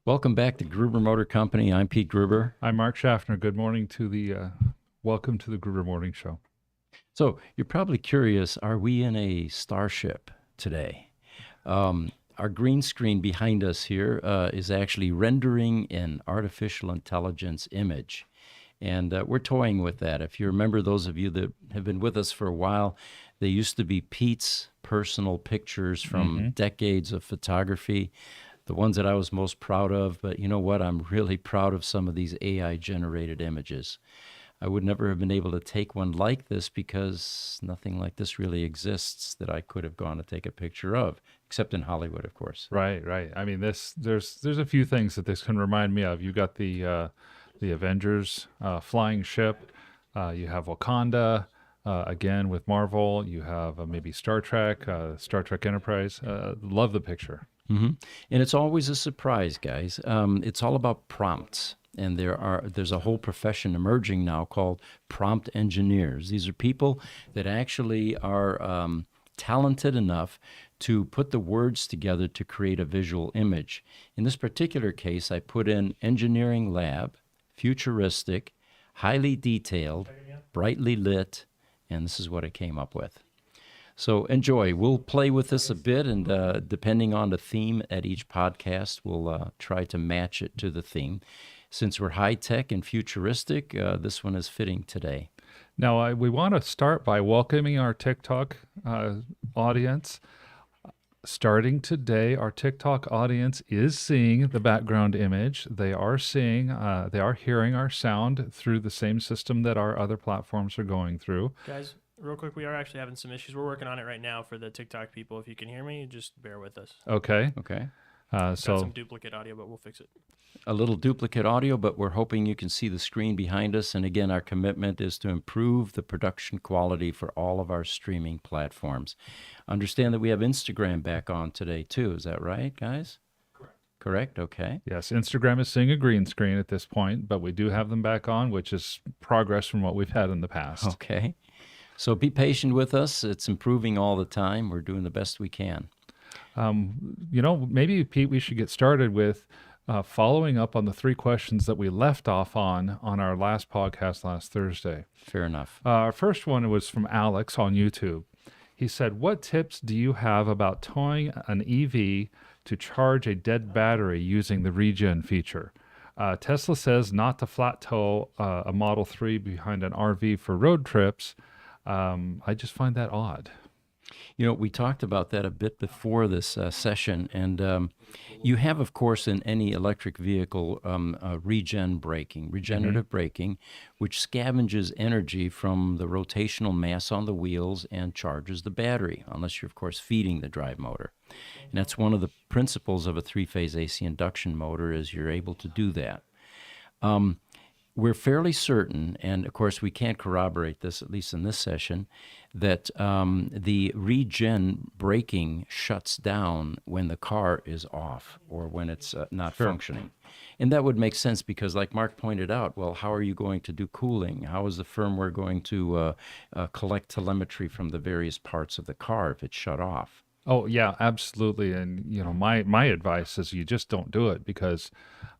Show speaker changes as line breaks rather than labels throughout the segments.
Welcome back to Gruber Motor Company. I'm Pete Gruber.
I'm Mark Schaffner. Good morning to welcome to the Gruber Morning Show.
So you're probably curious, are we in a starship today? Our green screen behind us here is actually rendering an artificial intelligence image. And we're toying with that. If you remember, those of you that have been with us for a while, they used to be Pete's personal pictures from decades of photography, the ones that I was most proud of. But you know what? I'm really proud of some of these AI-generated images. I would never have been able to take one like this because nothing like this really exists that I could have gone to take a picture of, except in Hollywood, of course.
Right. I mean, there's a few things that this can remind me of. You got the Avengers flying ship. You have Wakanda again with Marvel. You have maybe Star Trek Enterprise. Love the picture.
And it's always a surprise, guys. It's all about prompts. And there's a whole profession emerging now called prompt engineers. These are people that actually are talented enough to put the words together to create a visual image. In this particular case, I put in engineering lab, futuristic, highly detailed, brightly lit, and this is what I came up with. So enjoy. We'll play with this a bit, and depending on the theme at each podcast, we'll try to match it to the theme. Since we're high-tech and futuristic, this one is fitting today.
Now, we want to start by welcoming our TikTok audience. Starting today, our TikTok audience is seeing the background image. They are hearing our sound through the same system that our other platforms are going through.
Guys, real quick, we are actually having some issues. We're working on it right now for the TikTok people. If you can hear me, just bear with us.
Okay.
Got some duplicate audio, but we'll fix it.
A little duplicate audio, but we're hoping you can see the screen behind us. And again, our commitment is to improve the production quality for all of our streaming platforms. Understand that we have Instagram back on today, too. Is that right, guys? Correct? Okay.
Yes, Instagram is seeing a green screen at this point, but we do have them back on, which is progress from what we've had in the past.
Okay. So be patient with us. It's improving all the time. We're doing the best we can.
Maybe, Pete, we should get started with following up on the 3 questions that we left off on our last podcast last Thursday.
Fair enough.
Our first one was from Alex on YouTube. He said, what tips do you have about towing an EV to charge a dead battery using the regen feature? Tesla says not to flat tow a Model 3 behind an RV for road trips. I just find that odd.
You know, we talked about that a bit before this session, and you have, of course, in any electric vehicle, regenerative braking, which scavenges energy from the rotational mass on the wheels and charges the battery, unless you're, of course, feeding the drive motor. And that's one of the principles of a 3-phase AC induction motor is you're able to do that. We're fairly certain, and of course we can't corroborate this, at least in this session, that the regen braking shuts down when the car is off or when it's not functioning. And that would make sense because, like Mark pointed out, well, how are you going to do cooling? How is the firmware going to collect telemetry from the various parts of the car if it's shut off?
Oh, yeah, absolutely. And, my advice is you just don't do it because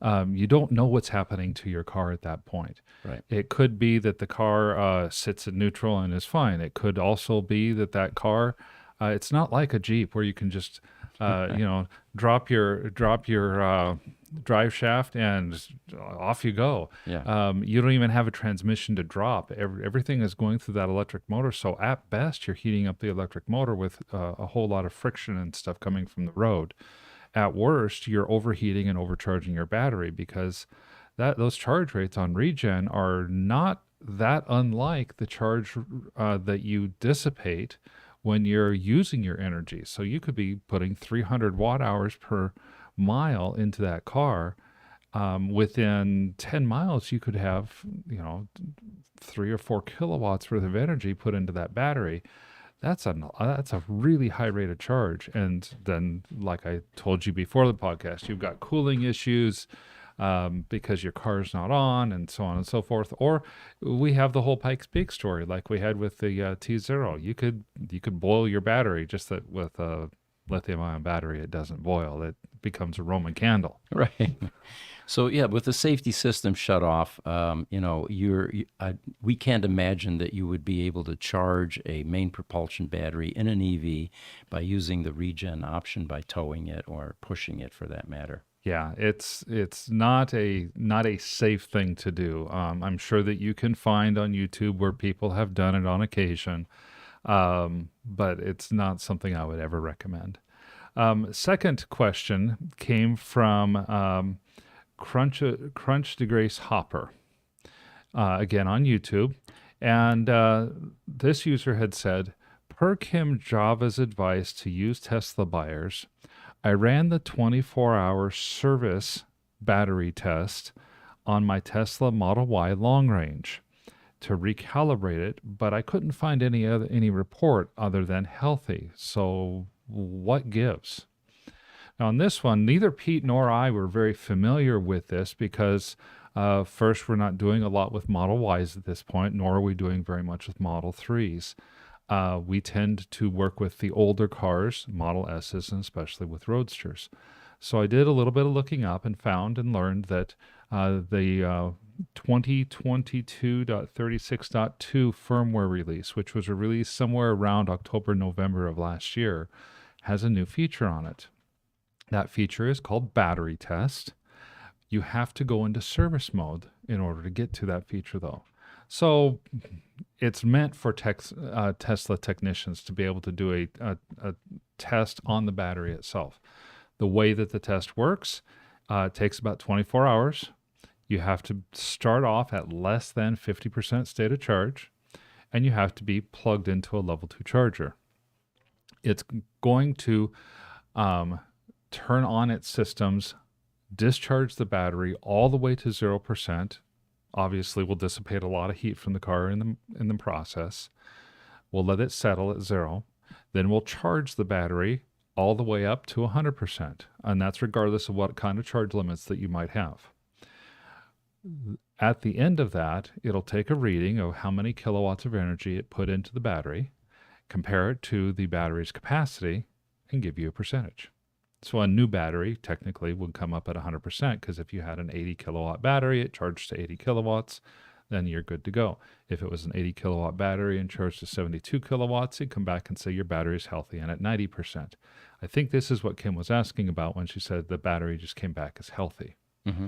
you don't know what's happening to your car at that point.
Right.
It could be that the car sits in neutral and is fine. It could also be that car, it's not like a Jeep where you can just, drop your drive shaft and off you go.
Yeah.
You don't even have a transmission to drop. Everything is going through that electric motor. So at best, you're heating up the electric motor with a whole lot of friction and stuff coming from the road. At worst, you're overheating and overcharging your battery because those charge rates on regen are not that unlike the charge that you dissipate when you're using your energy. So you could be putting 300 watt hours per mile into that car. Within 10 miles, you could have, 3 or 4 kilowatts worth of energy put into that battery. That's a really high rate of charge. And then, like I told you before the podcast, you've got cooling issues because your car's not on, and so on and so forth. Or we have the whole Pikes Peak story, like we had with the T0. You could boil your battery just with lithium-ion battery, it doesn't boil. It becomes a Roman candle.
Right. So yeah, with the safety system shut off, we can't imagine that you would be able to charge a main propulsion battery in an EV by using the regen option by towing it or pushing it, for that matter.
Yeah, it's not a safe thing to do. I'm sure that you can find on YouTube where people have done it on occasion, but it's not something I would ever recommend. Second question came from Crunch de Grace Hopper, again on YouTube, and this user had said, per Kim Java's advice to use Tesla buyers, I ran the 24-hour service battery test on my Tesla Model Y long range to recalibrate it, but I couldn't find any report other than healthy. So what gives? Now on this one, neither Pete nor I were very familiar with this because first, we're not doing a lot with Model Ys at this point, nor are we doing very much with Model 3s. We tend to work with the older cars, Model S's, and especially with Roadsters. So I did a little bit of looking up and found and learned that the 2022.36.2 firmware release, which was released somewhere around October, November of last year, has a new feature on it. That feature is called battery test. You have to go into service mode in order to get to that feature, though. So it's meant for Tesla technicians to be able to do a test on the battery itself. The way that the test works, takes about 24 hours. You have to start off at less than 50% state of charge, and you have to be plugged into a level 2 charger. It's going to turn on its systems, discharge the battery all the way to 0%. Obviously, will dissipate a lot of heat from the car in the process. We'll let it settle at 0. Then we'll charge the battery all the way up to 100%. And that's regardless of what kind of charge limits that you might have. At the end of that, it'll take a reading of how many kilowatts of energy it put into the battery, compare it to the battery's capacity, and give you a percentage. So a new battery technically would come up at 100% because if you had an 80 kilowatt battery, it charged to 80 kilowatts, then you're good to go. If it was an 80 kilowatt battery and charged to 72 kilowatts, it'd come back and say your battery is healthy and at 90%. I think this is what Kim was asking about when she said the battery just came back as healthy. Mm-hmm.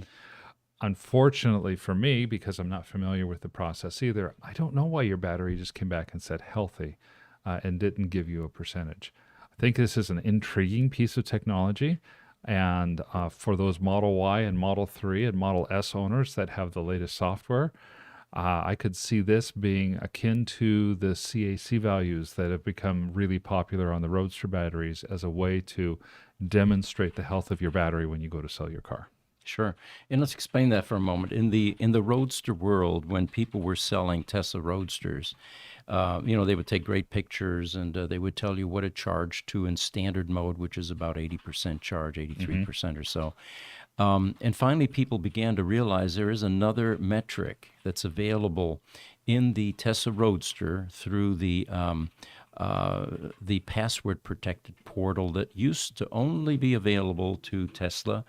Unfortunately for me, because I'm not familiar with the process either, I don't know why your battery just came back and said healthy and didn't give you a percentage. I think this is an intriguing piece of technology, and for those Model Y and Model 3 and Model S owners that have the latest software, I could see this being akin to the CAC values that have become really popular on the Roadster batteries as a way to demonstrate the health of your battery when you go to sell your car.
Sure. And let's explain that for a moment. In the Roadster world, when people were selling Tesla Roadsters, they would take great pictures and they would tell you what it charged to in standard mode, which is about 80% charge, 83% or so. And finally, people began to realize there is another metric that's available in the Tesla Roadster through the password-protected portal that used to only be available to Tesla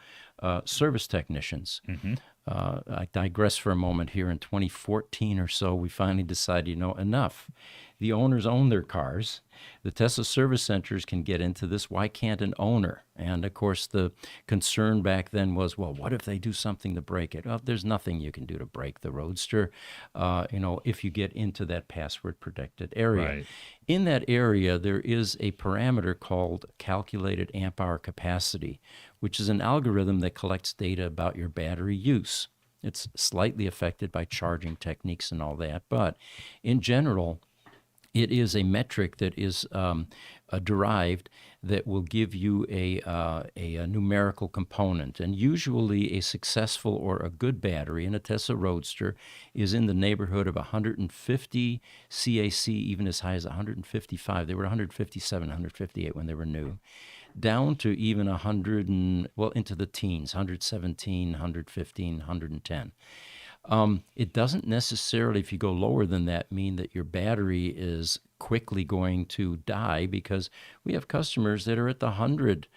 service technicians. Mm-hmm. I digress for a moment here. In 2014 or so, we finally decided, enough. The owners own their cars. The Tesla service centers can get into this. Why can't an owner? And of course, the concern back then was, well, what if they do something to break it? Well, there's nothing you can do to break the Roadster, if you get into that password-protected area. Right. In that area, there is a parameter called calculated amp-hour capacity, which is an algorithm that collects data about your battery use. It's slightly affected by charging techniques and all that, but in general, it is a metric that is derived that will give you a numerical component. And usually a successful or a good battery in a Tesla Roadster is in the neighborhood of 150 CAC, even as high as 155. They were 157, 158 when they were new, down to even 100 into the teens, 117, 115, 110. It doesn't necessarily, if you go lower than that, mean that your battery is quickly going to die, because we have customers that are at the 100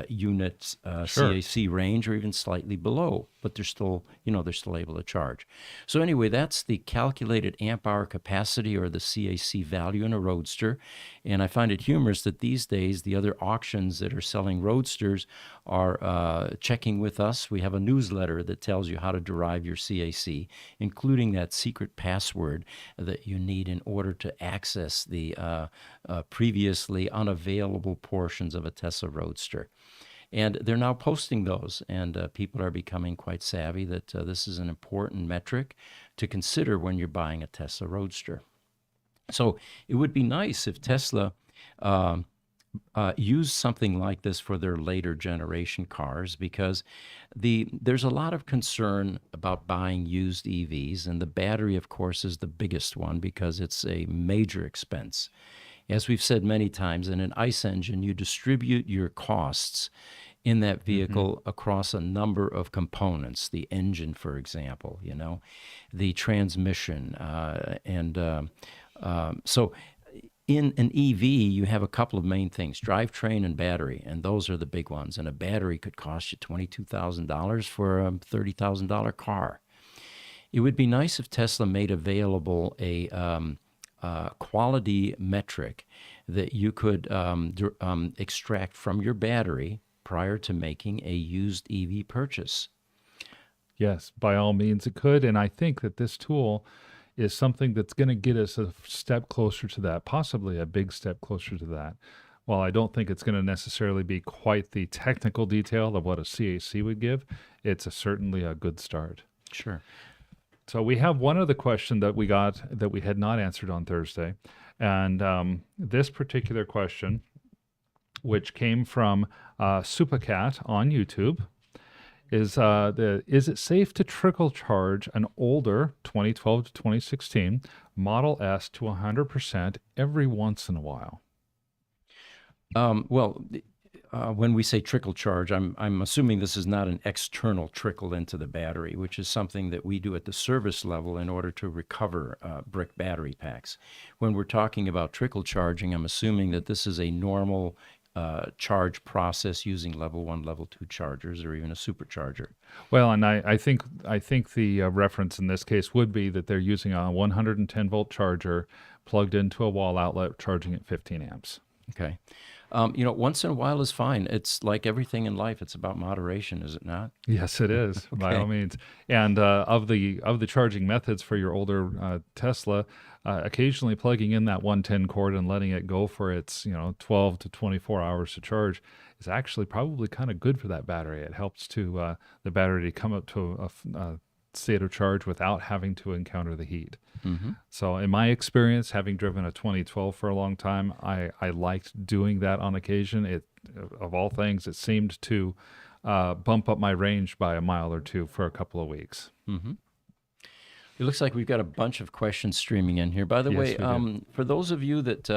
units
Sure.
CAC range, or even slightly below, but they're still, they're still able to charge. So anyway, that's the calculated amp hour capacity, or the CAC value, in a Roadster. And I find it humorous that these days the other auctions that are selling Roadsters are checking with us. We have a newsletter that tells you how to derive your CAC, including that secret password that you need in order to access the previously unavailable portions of a Tesla Roadster. And they're now posting those, and people are becoming quite savvy that this is an important metric to consider when you're buying a Tesla Roadster. So it would be nice if Tesla used something like this for their later generation cars, because there's a lot of concern about buying used EVs, and the battery, of course, is the biggest one because it's a major expense. As we've said many times, in an ICE engine, you distribute your costs in that vehicle across a number of components. The engine, for example, the transmission, so in an EV, you have a couple of main things: drivetrain and battery, and those are the big ones. And a battery could cost you $22,000 for a $30,000 car. It would be nice if Tesla made available a quality metric that you could extract from your battery prior to making a used EV purchase.
Yes, by all means it could. And I think that this tool is something that's going to get us a step closer to that, possibly a big step closer to that. While I don't think it's going to necessarily be quite the technical detail of what a CAC would give, it's certainly a good start.
Sure.
So we have one other question that we got that we had not answered on Thursday. And this particular question, which came from Supercat on YouTube, is it safe to trickle charge an older 2012 to 2016 Model S to 100% every once in a while?
When we say trickle charge, I'm assuming this is not an external trickle into the battery, which is something that we do at the service level in order to recover brick battery packs. When we're talking about trickle charging, I'm assuming that this is a normal charge process using level 1, level 2 chargers, or even a supercharger.
Well, and I think the reference in this case would be that they're using a 110 volt charger plugged into a wall outlet, charging at 15 amps.
Okay. Once in a while is fine. It's like everything in life. It's about moderation, is it not?
Yes, it is, by all means. And of the charging methods for your older Tesla, occasionally plugging in that 110 cord and letting it go for its 12 to 24 hours to charge is actually probably kind of good for that battery. It helps to the battery to come up to a state of charge without having to encounter the heat.
Mm-hmm.
So in my experience, having driven a 2012 for a long time, I liked doing that on occasion. It, of all things, it seemed to bump up my range by a mile or two for a couple of weeks.
Mm-hmm. It looks like we've got a bunch of questions streaming in here. By the way, for those of you that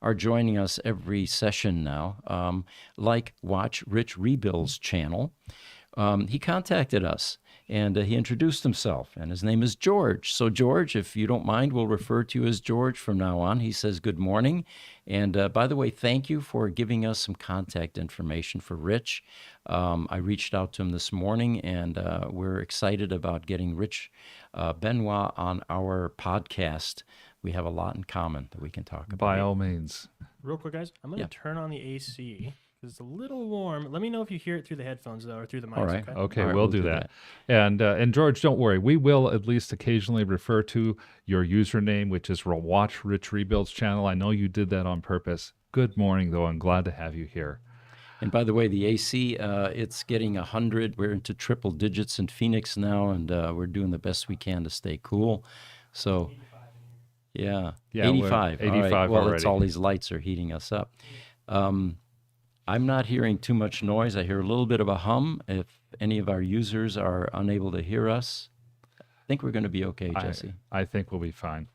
are joining us every session now, watch Rich Rebuild's channel. He contacted us, and he introduced himself, and his name is George. So George, if you don't mind, we'll refer to you as George from now on. He says good morning. And by the way, thank you for giving us some contact information for Rich. I reached out to him this morning, and we're excited about getting Rich Benoit on our podcast. We have a lot in common that we can talk about.
By all means.
Real quick, guys, I'm going to turn on the AC. It's a little warm. Let me know if you hear it through the headphones, though, or through the mics.
All right.
Okay,
All right,
we'll do that. And George, don't worry. We will at least occasionally refer to your username, which is Watch Rich Rebuild's channel. I know you did that on purpose. Good morning, though. I'm glad to have you here.
And by the way, the AC, it's getting 100. We're into triple digits in Phoenix now, and we're doing the best we can to stay cool. So, yeah 85.
85
all right. Well,
already.
it's all these lights are heating us up. I'm not hearing too much noise. I hear a little bit of a hum. If any of our users are unable to hear us, I think we're going to be okay, Jesse.
I think we'll be fine.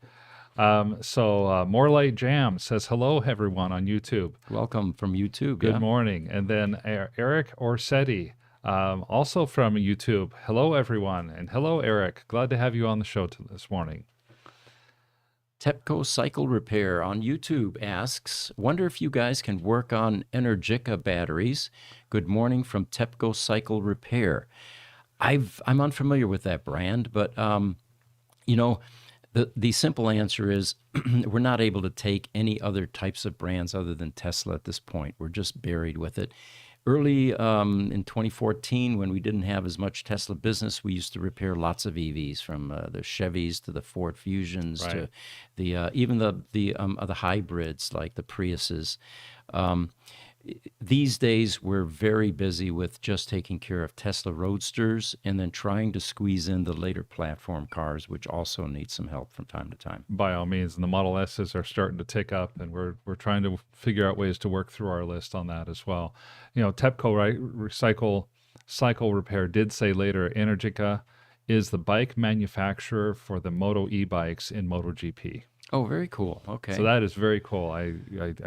So More Light Jam says, hello, everyone on YouTube.
Welcome from YouTube.
Good morning. And then Eric Orsetti Also from YouTube, hello everyone, and hello Eric. Glad to have you on the show this morning.
TEPCO Cycle Repair on YouTube asks, wonder if you guys can work on Energica batteries. Good morning from TEPCO Cycle Repair. I'm unfamiliar with that brand, but you know, the simple answer is we're not able to take any other types of brands other than Tesla at this point. We're just buried with it. Early in 2014, when we didn't have as much Tesla business, we used to repair lots of EVs, from the Chevys to the Ford Fusions to the even the hybrids like the Priuses. These days, we're very busy with just taking care of Tesla Roadsters and then trying to squeeze in the later platform cars, which also need some help from time to time.
By all means, and the Model S's are starting to tick up, and we're trying to figure out ways to work through our list on that as well. You know, TEPCO, right? Cycle Repair did say later, Energica is the bike manufacturer for the Moto e-bikes in MotoGP.
Oh, very cool. Okay.
So that is very cool. I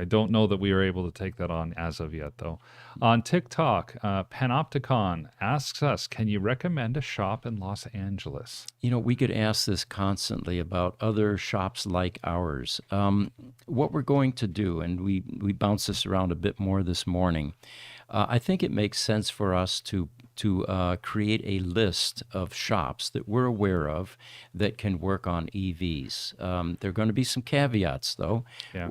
don't know that we are able to take that on as of yet, though. On TikTok, Panopticon asks us, can you recommend a shop in Los Angeles?
You know, we could ask this constantly about other shops like ours. What we're going to do, and we bounced this around a bit more this morning, I think it makes sense for us to create a list of shops that we're aware of that can work on EVs. There are going to be some caveats, though.
Yeah.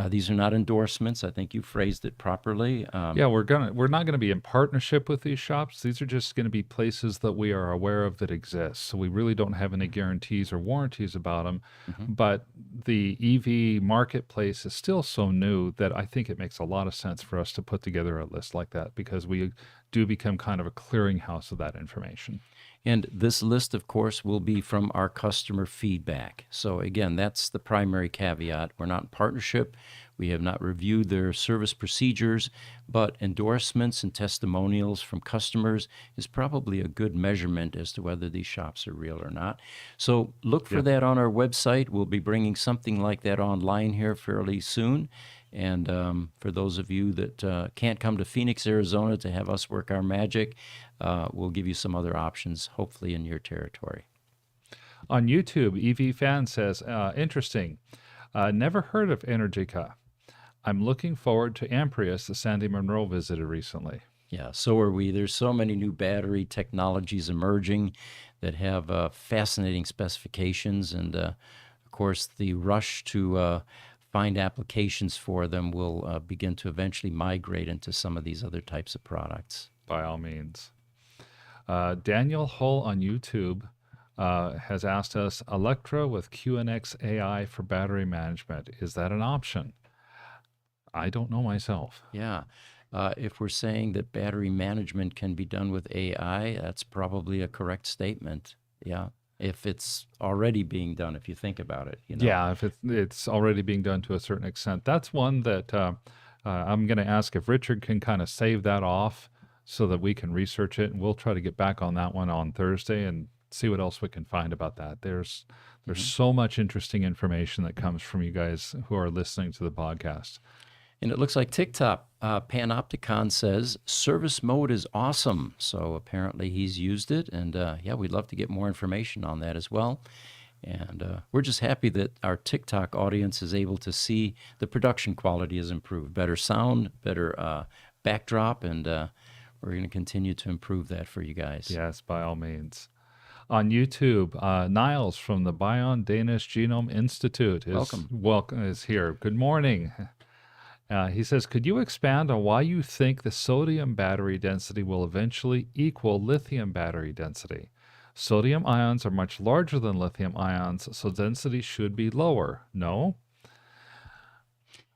These are not endorsements. I think you phrased it properly.
Yeah, we're not gonna be in partnership with these shops. These are just gonna be places that we are aware of that exist. So we really don't have any guarantees or warranties about them. But the EV marketplace is still so new that I think it makes a lot of sense for us to put together a list like that, because we do become kind of a clearinghouse of that information.
And this list, of course, will be from our customer feedback. So again, that's the primary caveat. We're not in partnership. We have not reviewed their service procedures, but endorsements and testimonials from customers is probably a good measurement as to whether these shops are real or not. So look for that on our website. We'll be bringing something like that online here fairly soon. And for those of you that can't come to Phoenix, Arizona to have us work our magic, we'll give you some other options, hopefully in your territory.
On YouTube, EV Fan says, interesting. Never heard of Energica. I'm looking forward to Amprius, the Sandy Monroe visited recently.
Yeah, so are we. There's so many new battery technologies emerging that have fascinating specifications. And, of course, the rush to find applications for them will begin to eventually migrate into some of these other types of products.
By all means. Daniel Hull on YouTube has asked us, Electra with QNX AI for battery management. Is that an option? I don't know myself.
Yeah. If we're saying that battery management can be done with AI, that's probably a correct statement. Yeah. If it's already being done, if you think about it. You know?
Yeah, if it's already being done to a certain extent. That's one that I'm going to ask if Richard can kind of save that off so that we can research it, and we'll try to get back on that one on Thursday and see what else we can find about that. There's so much interesting information that comes from you guys who are listening to the podcast.
And it looks like TikTok, Panopticon says, service mode is awesome. So apparently he's used it. And yeah, we'd love to get more information on that as well. And we're just happy that our TikTok audience is able to see the production quality has improved. Better sound, better backdrop, and we're going to continue to improve that for you guys.
Yes, by all means. On YouTube, Niles from the Bion Danish Genome Institute is here. Good morning. He says, could you expand on why you think the sodium battery density will eventually equal lithium battery density? Sodium ions are much larger than lithium ions, so density should be lower. No?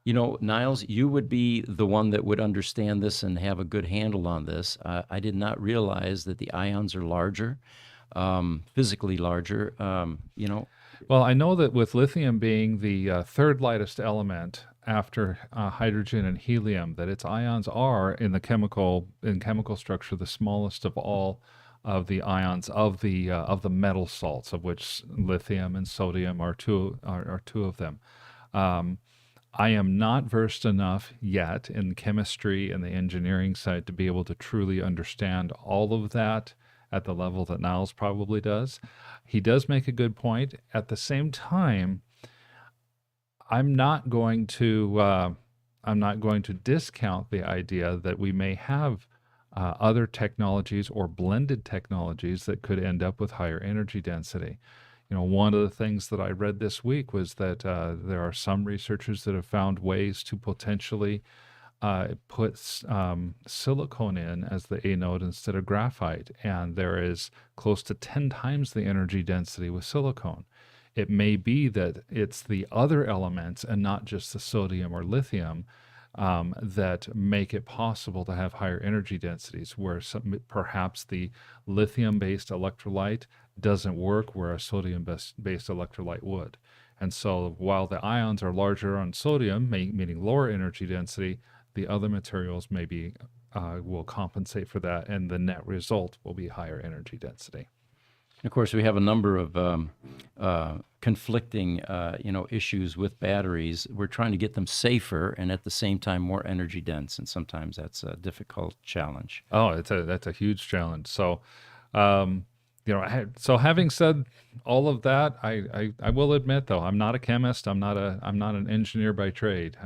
You know, Niles, you would be the one that would understand this and have a good handle on this. I did not realize that the ions are larger, physically larger, you know.
Well, I know that with lithium being the third lightest element after hydrogen and helium, that its ions are in chemical structure the smallest of all of the ions of the metal salts, of which lithium and sodium are two of them. I am not versed enough yet in chemistry and the engineering side to be able to truly understand all of that at the level that Niles probably does. He does make a good point. At the same time, I'm not going to discount the idea that we may have other technologies or blended technologies that could end up with higher energy density. One of the things that I read this week was that there are some researchers that have found ways to potentially put silicone in as the anode instead of graphite, and there is close to 10 times the energy density with silicone. It may be that it's the other elements and not just the sodium or lithium that make it possible to have higher energy densities, where perhaps the lithium-based electrolyte doesn't work where a sodium-based electrolyte would. And so while the ions are larger on sodium, meaning lower energy density, the other materials maybe will compensate for that, and the net result will be higher energy density.
Of course, we have a number of conflicting, issues with batteries. We're trying to get them safer and at the same time more energy dense, and sometimes that's a difficult challenge.
Oh, that's a huge challenge. So, so having said all of that, I will admit though, I'm not a chemist. I'm not an engineer by trade.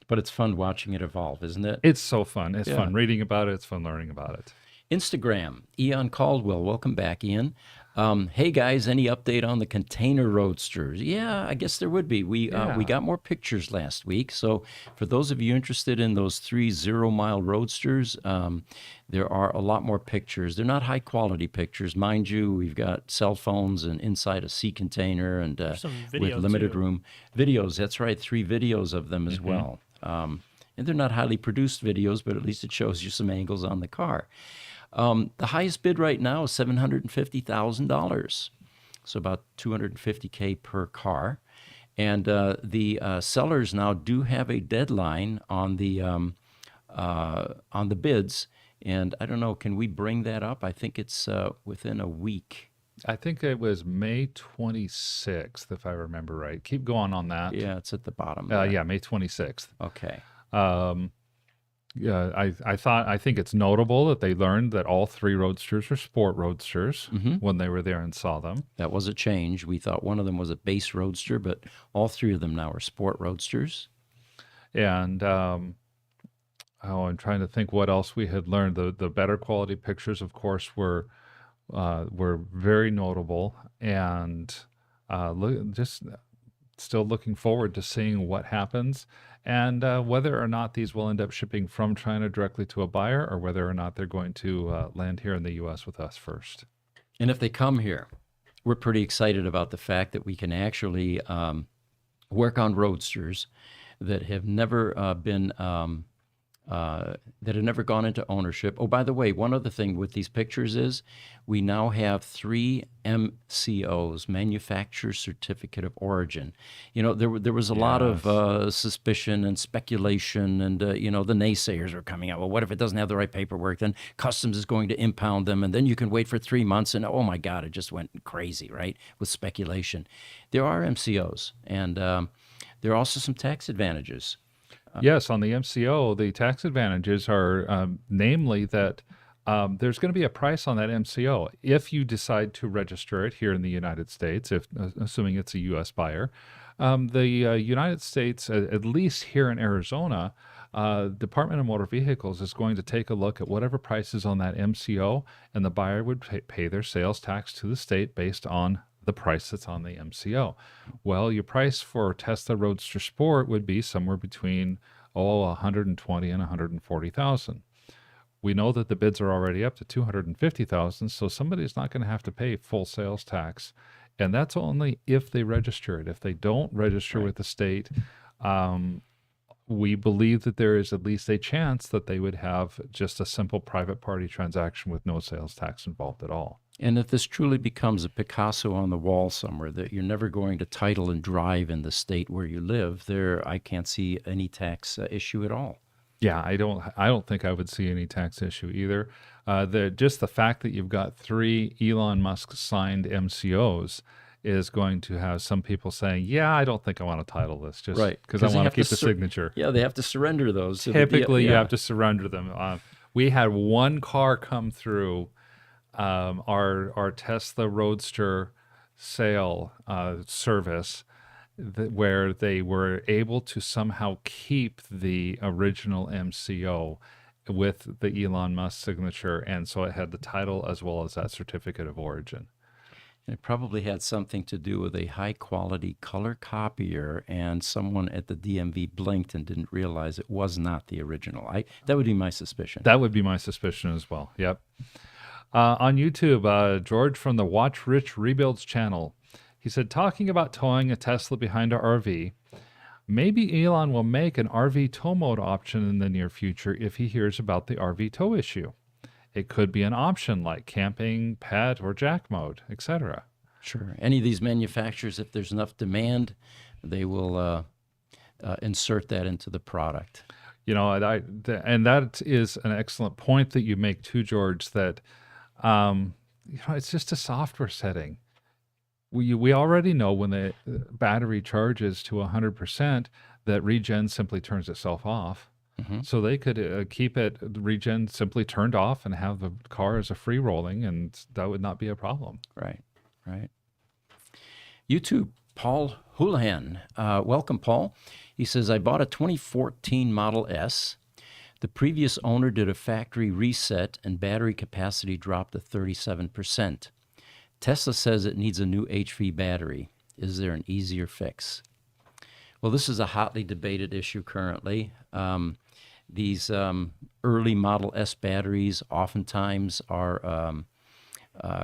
But it's fun watching it evolve, isn't it?
It's so fun. It's
Yeah.
fun reading about it. It's fun learning about it.
Instagram, Ian Caldwell. Welcome back, Ian. Hey guys, any update on the container roadsters? Yeah, I guess there would be. We got more pictures last week. So for those of you interested in those 3 0-mile roadsters, there are a lot more pictures. They're not high quality pictures, mind you. We've got cell phones and inside a sea container and
some
with
video
limited
too.
room videos. That's right, 3 videos of them as well. And they're not highly produced videos, but at least it shows you some angles on the car. The highest bid right now is $750,000, so about $250K per car. And the sellers now do have a deadline on the bids. And I don't know, can we bring that up? I think it's within a week.
I think it was May 26th, if I remember right. Keep going on that.
Yeah, it's at the bottom there.
Yeah, May 26th.
Okay.
Yeah, I think it's notable that they learned that all 3 roadsters are sport roadsters when they were there and saw them.
That was a change. We thought one of them was a base roadster, but all 3 of them now are sport roadsters.
And I'm trying to think what else we had learned. The better quality pictures, of course, were very notable, and just still looking forward to seeing what happens and whether or not these will end up shipping from China directly to a buyer, or whether or not they're going to land here in the U.S. with us first.
And if they come here, we're pretty excited about the fact that we can actually work on roadsters that have never been that have never gone into ownership. Oh, by the way, one other thing with these pictures is we now have 3 MCOs, Manufacturer Certificate of Origin. There was a lot of suspicion and speculation, and the naysayers were coming out. Well, what if it doesn't have the right paperwork? Then customs is going to impound them, and then you can wait for 3 months, and oh my God, it just went crazy, right, with speculation. There are MCOs, and there are also some tax advantages.
Yes, on the MCO, the tax advantages are namely that there's going to be a price on that MCO if you decide to register it here in the United States, assuming it's a U.S. buyer. The United States, at least here in Arizona, Department of Motor Vehicles is going to take a look at whatever price is on that MCO, and the buyer would pay their sales tax to the state based on the price that's on the MCO. Well, your price for Tesla Roadster Sport would be somewhere between $120,000 and $140,000. We know that the bids are already up to $250,000, so somebody's not going to have to pay full sales tax, and that's only if they register it. If they don't register with the state, we believe that there is at least a chance that they would have just a simple private party transaction with no sales tax involved at all.
And if this truly becomes a Picasso on the wall somewhere that you're never going to title and drive in the state where you live, I can't see any tax issue at all.
Yeah, I don't think I would see any tax issue either. Just the fact that you've got 3 Elon Musk signed MCOs is going to have some people saying, yeah, I don't think I want to title this just
Right,
because I
'cause they
want to
have to
keep the signature.
Yeah, they have to surrender those. to the
Typically, you
yeah.
have to surrender them. We had one car come through our Tesla Roadster sale service where they were able to somehow keep the original MCO with the Elon Musk signature, and so it had the title as well as that certificate of origin.
It probably had something to do with a high quality color copier, and someone at the DMV blinked and didn't realize it was not the original. That would be my suspicion.
That would be my suspicion as well. Yep. On YouTube, George from the Watch Rich Rebuilds channel, he said, talking about towing a Tesla behind our RV, maybe Elon will make an RV tow mode option in the near future if he hears about the RV tow issue. It could be an option like camping, pet, or jack mode, etc.
Sure. Any of these manufacturers, if there's enough demand, they will insert that into the product.
You know, and that is an excellent point that you make too, George, that it's just a software setting. We already know when the battery charges to 100% that regen simply turns itself off.
Mm-hmm.
So they could keep it regen simply turned off and have the car as a free rolling, and that would not be a problem.
Right, right. YouTube, Paul Houlihan. Welcome, Paul. He says, I bought a 2014 Model S. The previous owner did a factory reset and battery capacity dropped to 37%. Tesla says it needs a new HV battery. Is there an easier fix? Well, this is a hotly debated issue currently. These early Model S batteries oftentimes are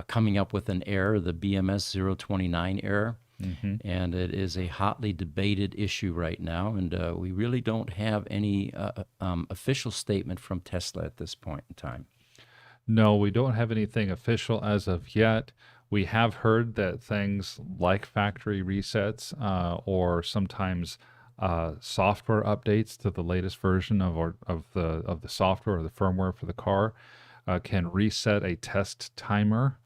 coming up with an error, the BMS 029 error. Mm-hmm. And it is a hotly debated issue right now, and we really don't have any official statement from Tesla at this point in time.
No, we don't have anything official as of yet. We have heard that things like factory resets or sometimes software updates to the latest version of the software or the firmware for the car can reset a test timer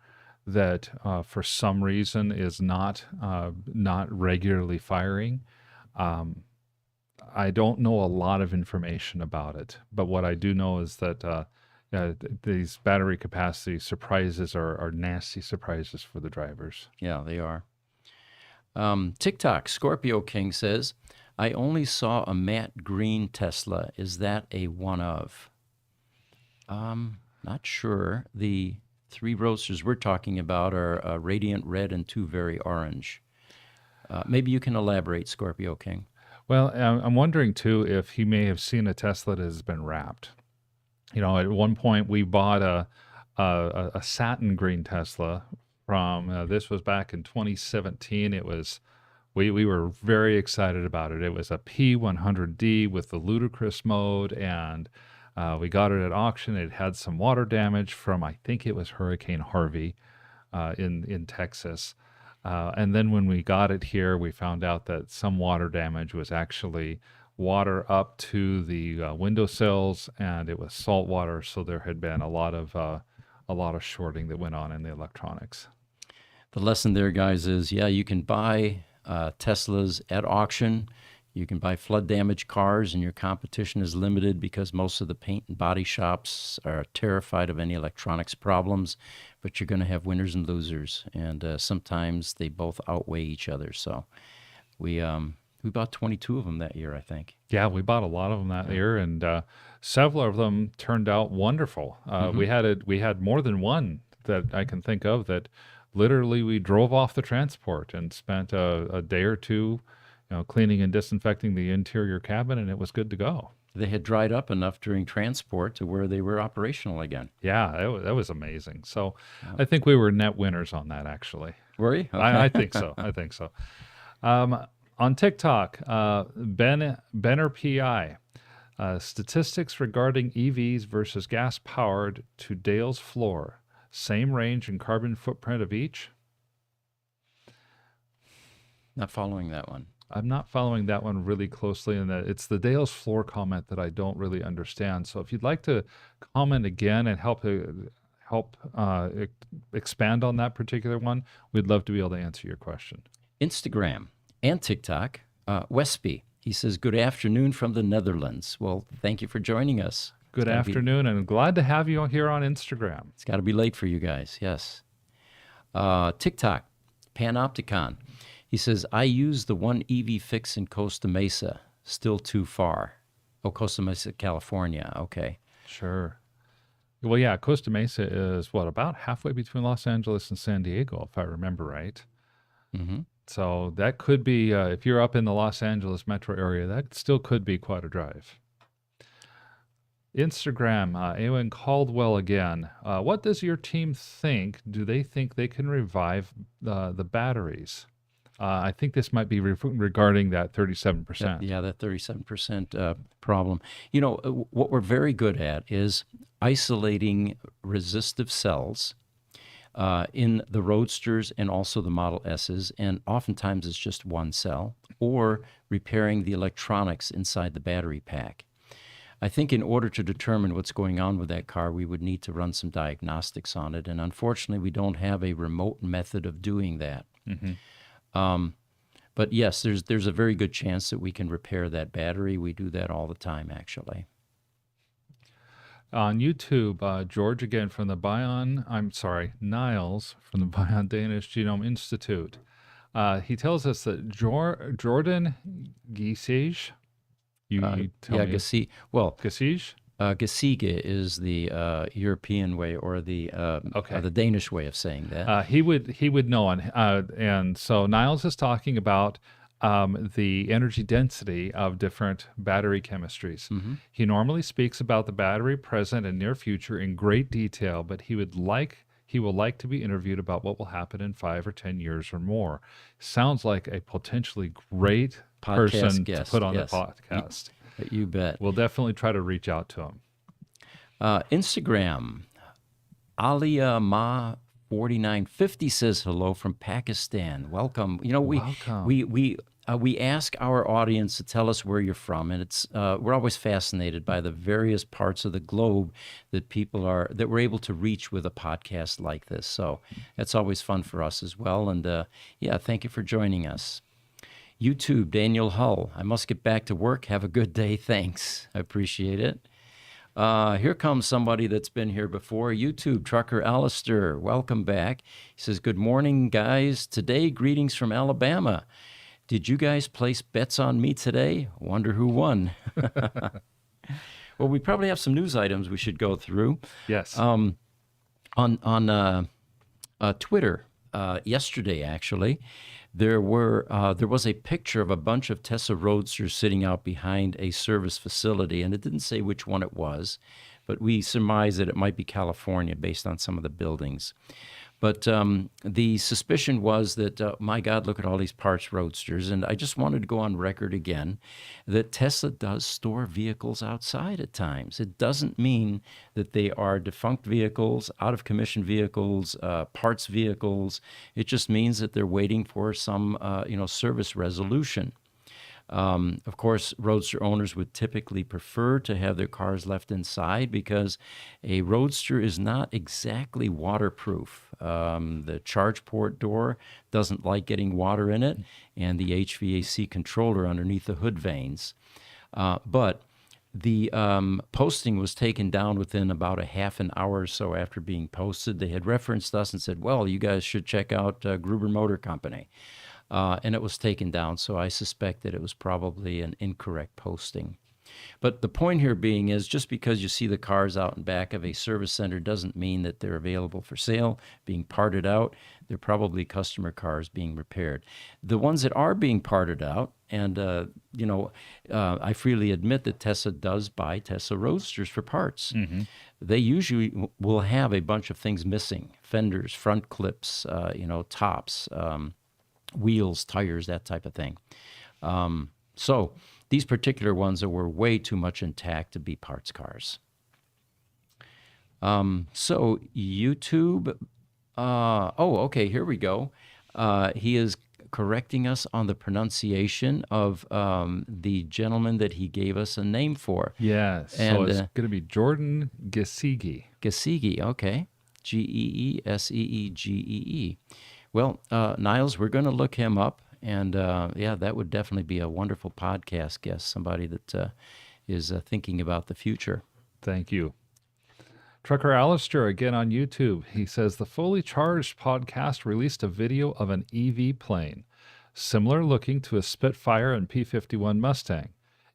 that for some reason is not regularly firing. I don't know a lot of information about it, but what I do know is that these battery capacity surprises are nasty surprises for the drivers.
Yeah, they are. TikTok, Scorpio King says, I only saw a matte green Tesla. Is that a one of? Not sure. The 3 Roadsters we're talking about are radiant red and 2 very orange. Maybe you can elaborate, Scorpio King.
Well, I'm wondering too if he may have seen a Tesla that has been wrapped. You know, at one point we bought a satin green Tesla from this was back in 2017. It was we were very excited about it. It was a P100D with the ludicrous mode, and we got it at auction. It had some water damage from, I think it was Hurricane Harvey in Texas. And then when we got it here, we found out that some water damage was actually water up to the windowsills, and it was salt water. So there had been a lot of shorting that went on in the electronics.
The lesson there, guys, is you can buy Teslas at auction. You can buy flood damaged cars, and your competition is limited because most of the paint and body shops are terrified of any electronics problems. But you're going to have winners and losers, and sometimes they both outweigh each other. So we bought 22 of them that year, I think.
Yeah, we bought a lot of them that year, and several of them turned out wonderful. We had more than one that I can think of that literally we drove off the transport and spent a day or two, cleaning and disinfecting the interior cabin, and it was good to go.
They had dried up enough during transport to where they were operational again.
Yeah, that was amazing. So I think we were net winners on that, actually.
Were you? Okay.
I think so. I think so. On TikTok, Benner PI, statistics regarding EVs versus gas-powered to Dale's floor. Same range and carbon footprint of each?
Not following that one.
I'm not following that one really closely, and it's the Dale's floor comment that I don't really understand. So if you'd like to comment again and help help expand on that particular one, we'd love to be able to answer your question.
Instagram and TikTok, Westby. He says, good afternoon from the Netherlands. Well, thank you for joining us.
Good afternoon, and glad to have you here on Instagram.
It's got to be late for you guys, yes. TikTok, Panopticon. He says, I use the one EV fix in Costa Mesa. Still too far. Oh, Costa Mesa, California. Okay.
Sure. Well, yeah, Costa Mesa is, about halfway between Los Angeles and San Diego, if I remember right.
Mm-hmm.
So that could be, if you're up in the Los Angeles metro area, that still could be quite a drive. Instagram, Ewan Caldwell again. What does your team think? Do they think they can revive the batteries? I think this might be regarding that 37%.
Yeah, that 37% problem. You know, what we're very good at is isolating resistive cells in the Roadsters and also the Model S's, and oftentimes it's just one cell, or repairing the electronics inside the battery pack. I think in order to determine what's going on with that car, we would need to run some diagnostics on it, and unfortunately, we don't have a remote method of doing that.
Mm-hmm.
But yes, there's a very good chance that we can repair that battery. We do that all the time, actually.
On YouTube, George again from the Niles from the Bion Danish Genome Institute. He tells us that Jordan Giesige,
Giesige. Well,
Giesige?
Giesige is the European way, or the Danish way of saying that.
He would know, and so Niles is talking about the energy density of different battery chemistries.
Mm-hmm.
He normally speaks about the battery present and near future in great detail, but he will like to be interviewed about what will happen in 5 or 10 years or more. Sounds like a potentially great person to put on the podcast.
You bet.
We'll definitely try to reach out to him.
Instagram, Aliyama4950 says hello from Pakistan. Welcome. You know,
Welcome.
we ask our audience to tell us where you're from, and it's we're always fascinated by the various parts of the globe that we're able to reach with a podcast like this. So that's always fun for us as well. And thank you for joining us. YouTube, Daniel Hull. I must get back to work. Have a good day. Thanks. I appreciate it. Here comes somebody that's been here before. YouTube, Trucker Alistair. Welcome back. He says, good morning, guys. Today, greetings from Alabama. Did you guys place bets on me today? Wonder who won. Well, we probably have some news items we should go through.
Yes.
On Twitter, yesterday, actually, there was a picture of a bunch of Tesla Roadsters sitting out behind a service facility, and it didn't say which one it was, but we surmise that it might be California based on some of the buildings. But the suspicion was that, my God, look at all these parts Roadsters. And I just wanted to go on record again that Tesla does store vehicles outside at times. It doesn't mean that they are defunct vehicles, out-of-commission vehicles, parts vehicles. It just means that they're waiting for some, service resolution. Of course, Roadster owners would typically prefer to have their cars left inside because a Roadster is not exactly waterproof. The charge port door doesn't like getting water in it, and the HVAC controller underneath the hood vanes. But the posting was taken down within about a half an hour or so after being posted. They had referenced us and said, well, you guys should check out Gruber Motor Company. And it was taken down, so I suspect that it was probably an incorrect posting. But the point here being is just because you see the cars out and back of a service center doesn't mean that they're available for sale, being parted out. They're probably customer cars being repaired. The ones that are being parted out, and I freely admit that Tesla does buy Tesla Roadsters for parts. Mm-hmm. They usually will have a bunch of things missing: fenders, front clips, tops. Wheels, tires, that type of thing. So these particular ones were way too much intact to be parts cars. So YouTube, here we go. He is correcting us on the pronunciation of the gentleman that he gave us a name for.
Yes,
and,
so it's going to be Jordan Giesige.
Giesige, okay. Geesegee. Well, Niles, we're going to look him up. And yeah, that would definitely be a wonderful podcast guest, somebody that is thinking about the future.
Thank you. Trucker Alistair again on YouTube. He says the Fully Charged podcast released a video of an EV plane, similar looking to a Spitfire and P-51 Mustang.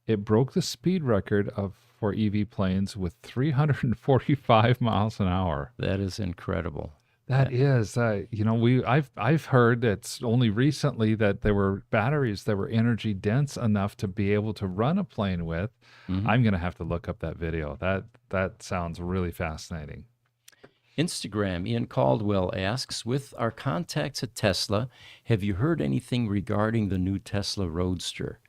It broke the speed record for EV planes with 345 miles an hour.
That is incredible.
That is, I've heard it's only recently that there were batteries that were energy dense enough to be able to run a plane with.
Mhm.
I'm gonna have to look up that video. That sounds really fascinating.
Instagram, Ian Caldwell asks, with our contacts at Tesla, have you heard anything regarding the new Tesla Roadster?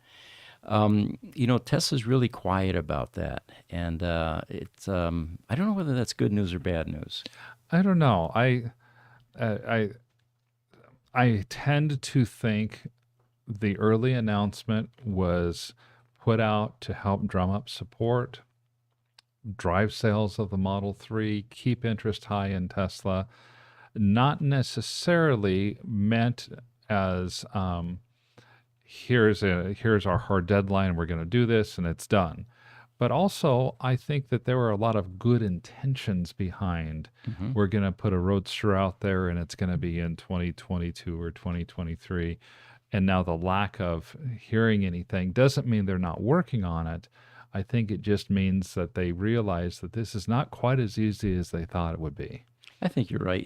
Tesla's really quiet about that. And it's, I don't know whether that's good news or bad news.
I don't know. I tend to think the early announcement was put out to help drum up support, drive sales of the Model 3, keep interest high in Tesla, not necessarily meant as here's our hard deadline, we're going to do this and it's done. But also, I think that there were a lot of good intentions behind. We're going to put a Roadster out there and it's going to be in 2022 or 2023. And now the lack of hearing anything doesn't mean they're not working on it. I think it just means that they realize that this is not quite as easy as they thought it would be.
I think you're right.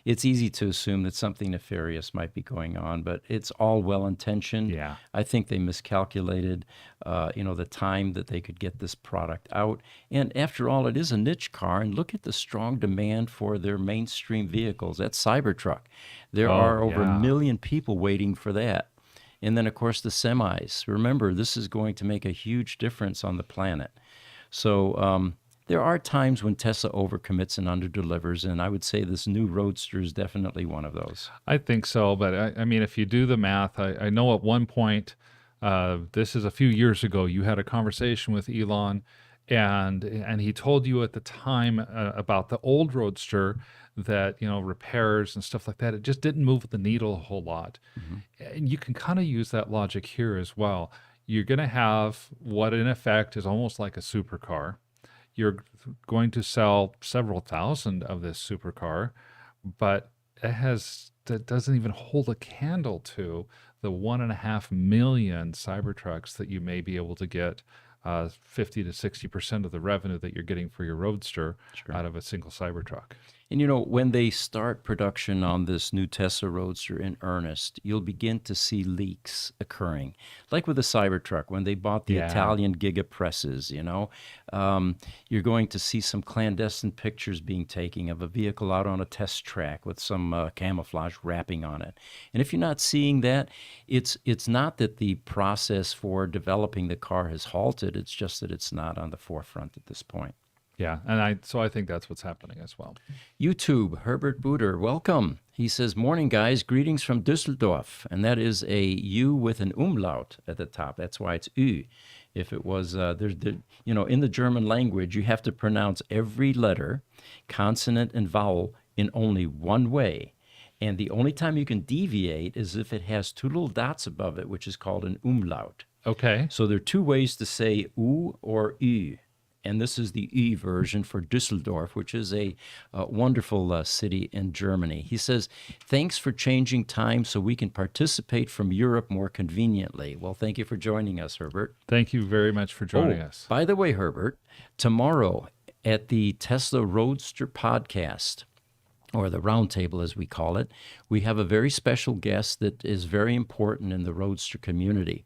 It's easy to assume that something nefarious might be going on, but it's all well-intentioned.
Yeah.
I think they miscalculated, the time that they could get this product out. And after all, it is a niche car, and look at the strong demand for their mainstream vehicles. That's Cybertruck. There are over
yeah.
1 million people waiting for that. And then, of course, the semis. Remember, this is going to make a huge difference on the planet. So, there are times when Tesla overcommits and underdelivers, and I would say this new Roadster is definitely one of those.
I think so, but I mean, if you do the math, I know at one point, this is a few years ago, you had a conversation with Elon, and he told you at the time about the old Roadster that, repairs and stuff like that, it just didn't move the needle a whole lot. And you can kind of use that logic here as well. You're going to have what in effect is almost like a supercar. You're going to sell several thousand of this supercar, but that doesn't even hold a candle to the 1.5 million Cybertrucks that you may be able to get 50 to 60% of the revenue that you're getting for your Roadster out of a single Cybertruck.
And when they start production on this new Tesla Roadster in earnest, you'll begin to see leaks occurring. Like with the Cybertruck, when they bought the Italian Giga presses, you're going to see some clandestine pictures being taken of a vehicle out on a test track with some camouflage wrapping on it. And if you're not seeing that, it's not that the process for developing the car has halted, it's just that it's not on the forefront at this point.
Yeah, and I think that's what's happening as well.
YouTube, Herbert Booter, welcome. He says, morning, guys. Greetings from Düsseldorf. And that is a U with an umlaut at the top. That's why it's Ü. If it was, in the German language, you have to pronounce every letter, consonant and vowel in only one way. And the only time you can deviate is if it has two little dots above it, which is called an umlaut.
Okay.
So there are two ways to say U or Ü. And this is the E version for Düsseldorf, which is a wonderful city in Germany. He says, thanks for changing time so we can participate from Europe more conveniently. Well, thank you for joining us, Herbert.
Thank you very much for joining us.
By the way, Herbert, tomorrow at the Tesla Roadster podcast, or the roundtable as we call it, we have a very special guest that is very important in the Roadster community.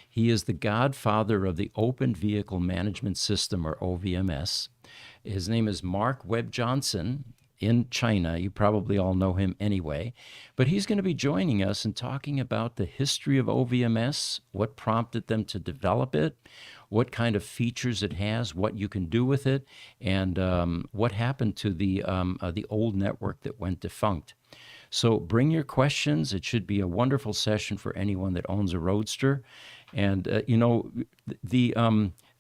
He is the godfather of the Open Vehicle Management System, or OVMS. His name is Mark Webb-Johnson in China. You probably all know him anyway. But he's going to be joining us and talking about the history of OVMS, what prompted them to develop it, what kind of features it has, what you can do with it, and what happened to the old network that went defunct. So bring your questions. It should be a wonderful session for anyone that owns a Roadster. And, there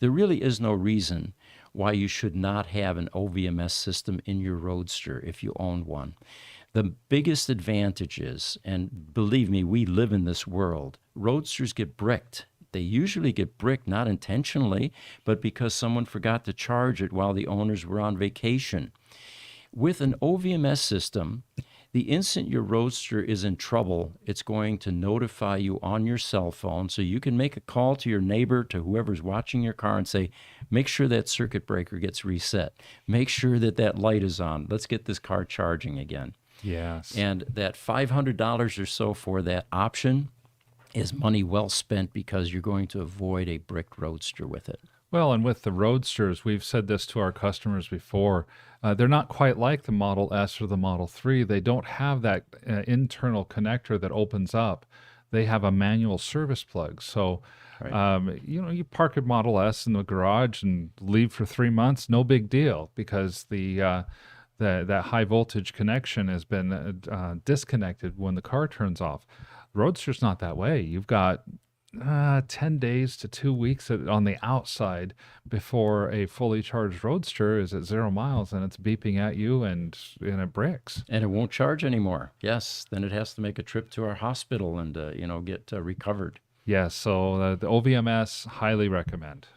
really is no reason why you should not have an OVMS system in your Roadster if you own one. The biggest advantage is, and believe me, we live in this world, Roadsters get bricked. They usually get bricked not intentionally, but because someone forgot to charge it while the owners were on vacation. With an OVMS system, the instant your Roadster is in trouble, it's going to notify you on your cell phone, so you can make a call to your neighbor, to whoever's watching your car, and say, make sure that circuit breaker gets reset. Make sure that that light is on. Let's get this car charging again.
Yes.
And that $500 or so for that option is money well spent, because you're going to avoid a bricked Roadster with it.
Well, and with the Roadsters, we've said this to our customers before. They're not quite like the Model S or the Model 3. They don't have that internal connector that opens up. They have a manual service plug. So,
Right.
you park a Model S in the garage and leave for 3 months, no big deal, because that high voltage connection has been disconnected when the car turns off. Roadster's not that way. You've got 10 days to 2 weeks on the outside before a fully charged Roadster is at 0 miles and it's beeping at you and it bricks.
And it won't charge anymore. Yes, then it has to make a trip to our hospital and get recovered.
Yes, so the OVMS, highly recommend.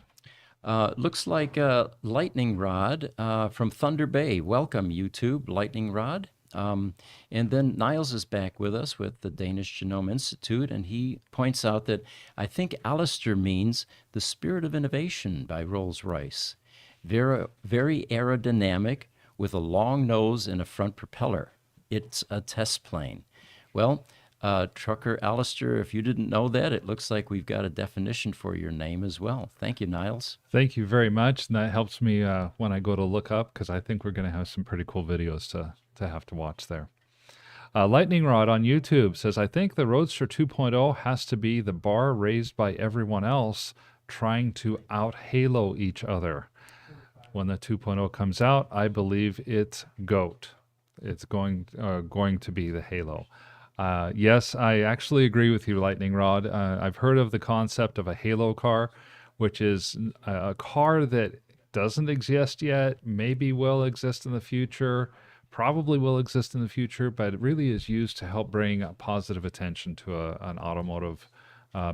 Looks like Lightning Rod from Thunder Bay. Welcome, YouTube, Lightning Rod. And then Niles is back with us with the Danish Genome Institute, and he points out that I think Alistair means the spirit of innovation by Rolls-Royce. Very, very aerodynamic with a long nose and a front propeller. It's a test plane. Well, Trucker Alistair, if you didn't know that, it looks like we've got a definition for your name as well. Thank you, Niles.
Thank you very much. And that helps me when I go to look up, because I think we're going to have some pretty cool videos to have to watch there. Lightning Rod on YouTube says, I think the Roadster 2.0 has to be the bar raised by everyone else trying to out-halo each other. When the 2.0 comes out, I believe it's GOAT. It's going to be the halo. Yes, I actually agree with you, Lightning Rod. I've heard of the concept of a halo car, which is a car that doesn't exist yet, maybe will exist in the future, probably will exist in the future, but it really is used to help bring positive attention to an automotive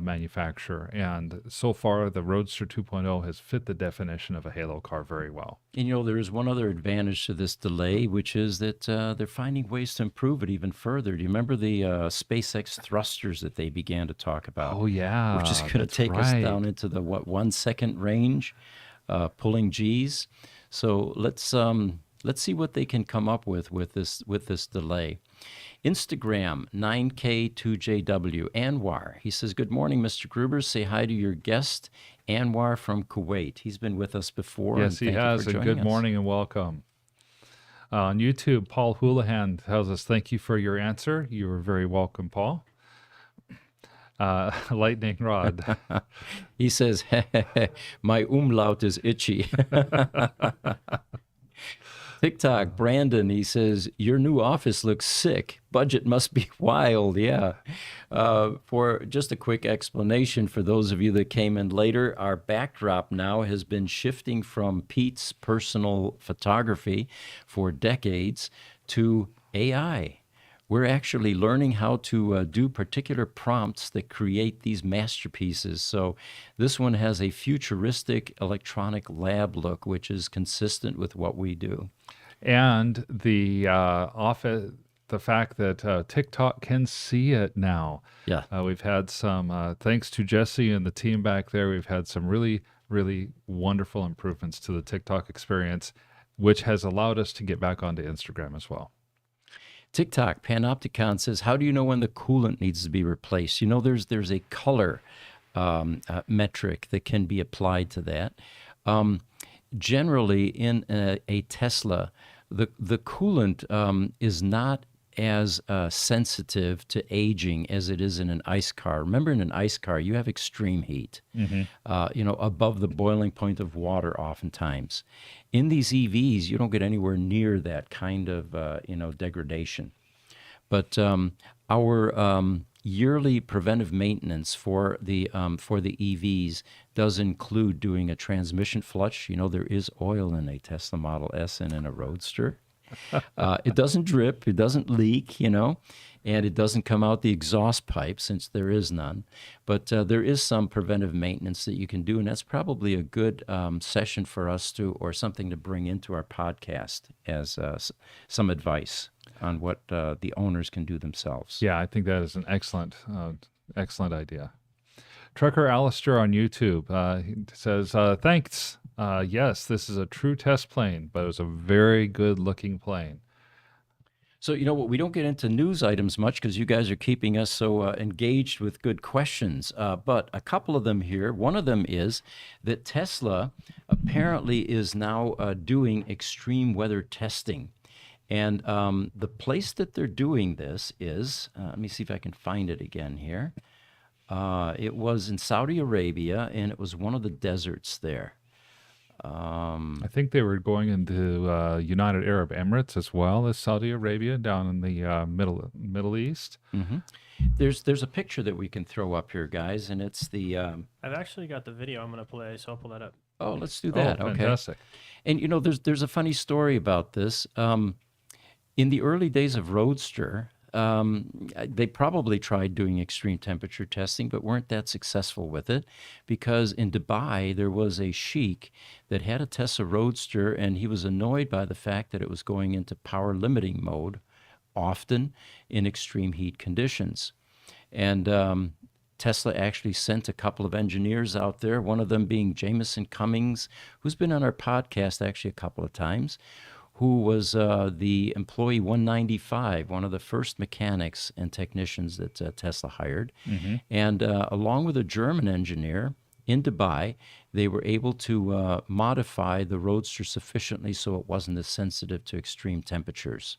manufacturer. And so far, the Roadster 2.0 has fit the definition of a halo car very well.
And there is one other advantage to this delay, which is that they're finding ways to improve it even further. Do you remember the SpaceX thrusters that they began to talk about?
Oh, yeah.
Which is going to take us down into the 1 second range, pulling G's. So let's see what they can come up with this delay. Instagram 9K2JW Anwar. He says, good morning, Mr. Gruber. Say hi to your guest, Anwar from Kuwait. He's been with us before.
Yes, he has. And good morning and welcome. On YouTube, Paul Houlihan tells us, thank you for your answer. You were very welcome, Paul. Lightning Rod.
He says, my umlaut is itchy. TikTok, Brandon, he says, your new office looks sick. Budget must be wild. Yeah. For just a quick explanation for those of you that came in later, our backdrop now has been shifting from Pete's personal photography for decades to AI. We're actually learning how to do particular prompts that create these masterpieces. So this one has a futuristic electronic lab look, which is consistent with what we do.
And the fact that TikTok can see it now.
Yeah.
We've had some, thanks to Jesse and the team back there, we've had some really, really wonderful improvements to the TikTok experience, which has allowed us to get back onto Instagram as well.
TikTok, Panopticon says, how do you know when the coolant needs to be replaced? There's a color metric that can be applied to that. Generally, in a Tesla, the coolant is not as sensitive to aging as it is in an ICE car. Remember, in an ICE car, you have extreme heat, above the boiling point of water oftentimes. In these EVs, you don't get anywhere near that kind of, degradation. But our yearly preventive maintenance for the EVs does include doing a transmission flush. You know, there is oil in a Tesla Model S and in a Roadster. It doesn't drip, it doesn't leak, you know, and it doesn't come out the exhaust pipe since there is none. But there is some preventive maintenance that you can do, and that's probably a good session for us to, or something to bring into our podcast as some advice on what the owners can do themselves.
Yeah, I think that is an excellent idea. Trucker Alistair on YouTube he says, thanks. Yes, this is a true test plane, but it was a very good looking plane.
So, you know what, we don't get into news items much because you guys are keeping us so engaged with good questions. But a couple of them here. One of them is that Tesla apparently is now doing extreme weather testing. And the place that they're doing this is, let me see if I can find it again here. It was in Saudi Arabia, and it was one of the deserts there.
I think they were going into United Arab Emirates as well as Saudi Arabia down in the Middle East.
Mm-hmm. There's a picture that we can throw up here, guys, and it's the.
I've actually got the video I'm going to play, so I'll pull that up.
Oh, let's do that.
Oh,
okay.
Fantastic.
And you know, there's a funny story about this. In the early days of Roadster, they probably tried doing extreme temperature testing, but weren't that successful with it, because in Dubai there was a sheik that had a Tesla Roadster, and he was annoyed by the fact that it was going into power limiting mode often in extreme heat conditions. And Tesla actually sent a couple of engineers out there, one of them being Jameson Cummings, who's been on our podcast actually a couple of times, who was the employee 195, one of the first mechanics and technicians that Tesla hired. Mm-hmm. And along with a German engineer in Dubai, they were able to modify the Roadster sufficiently so it wasn't as sensitive to extreme temperatures.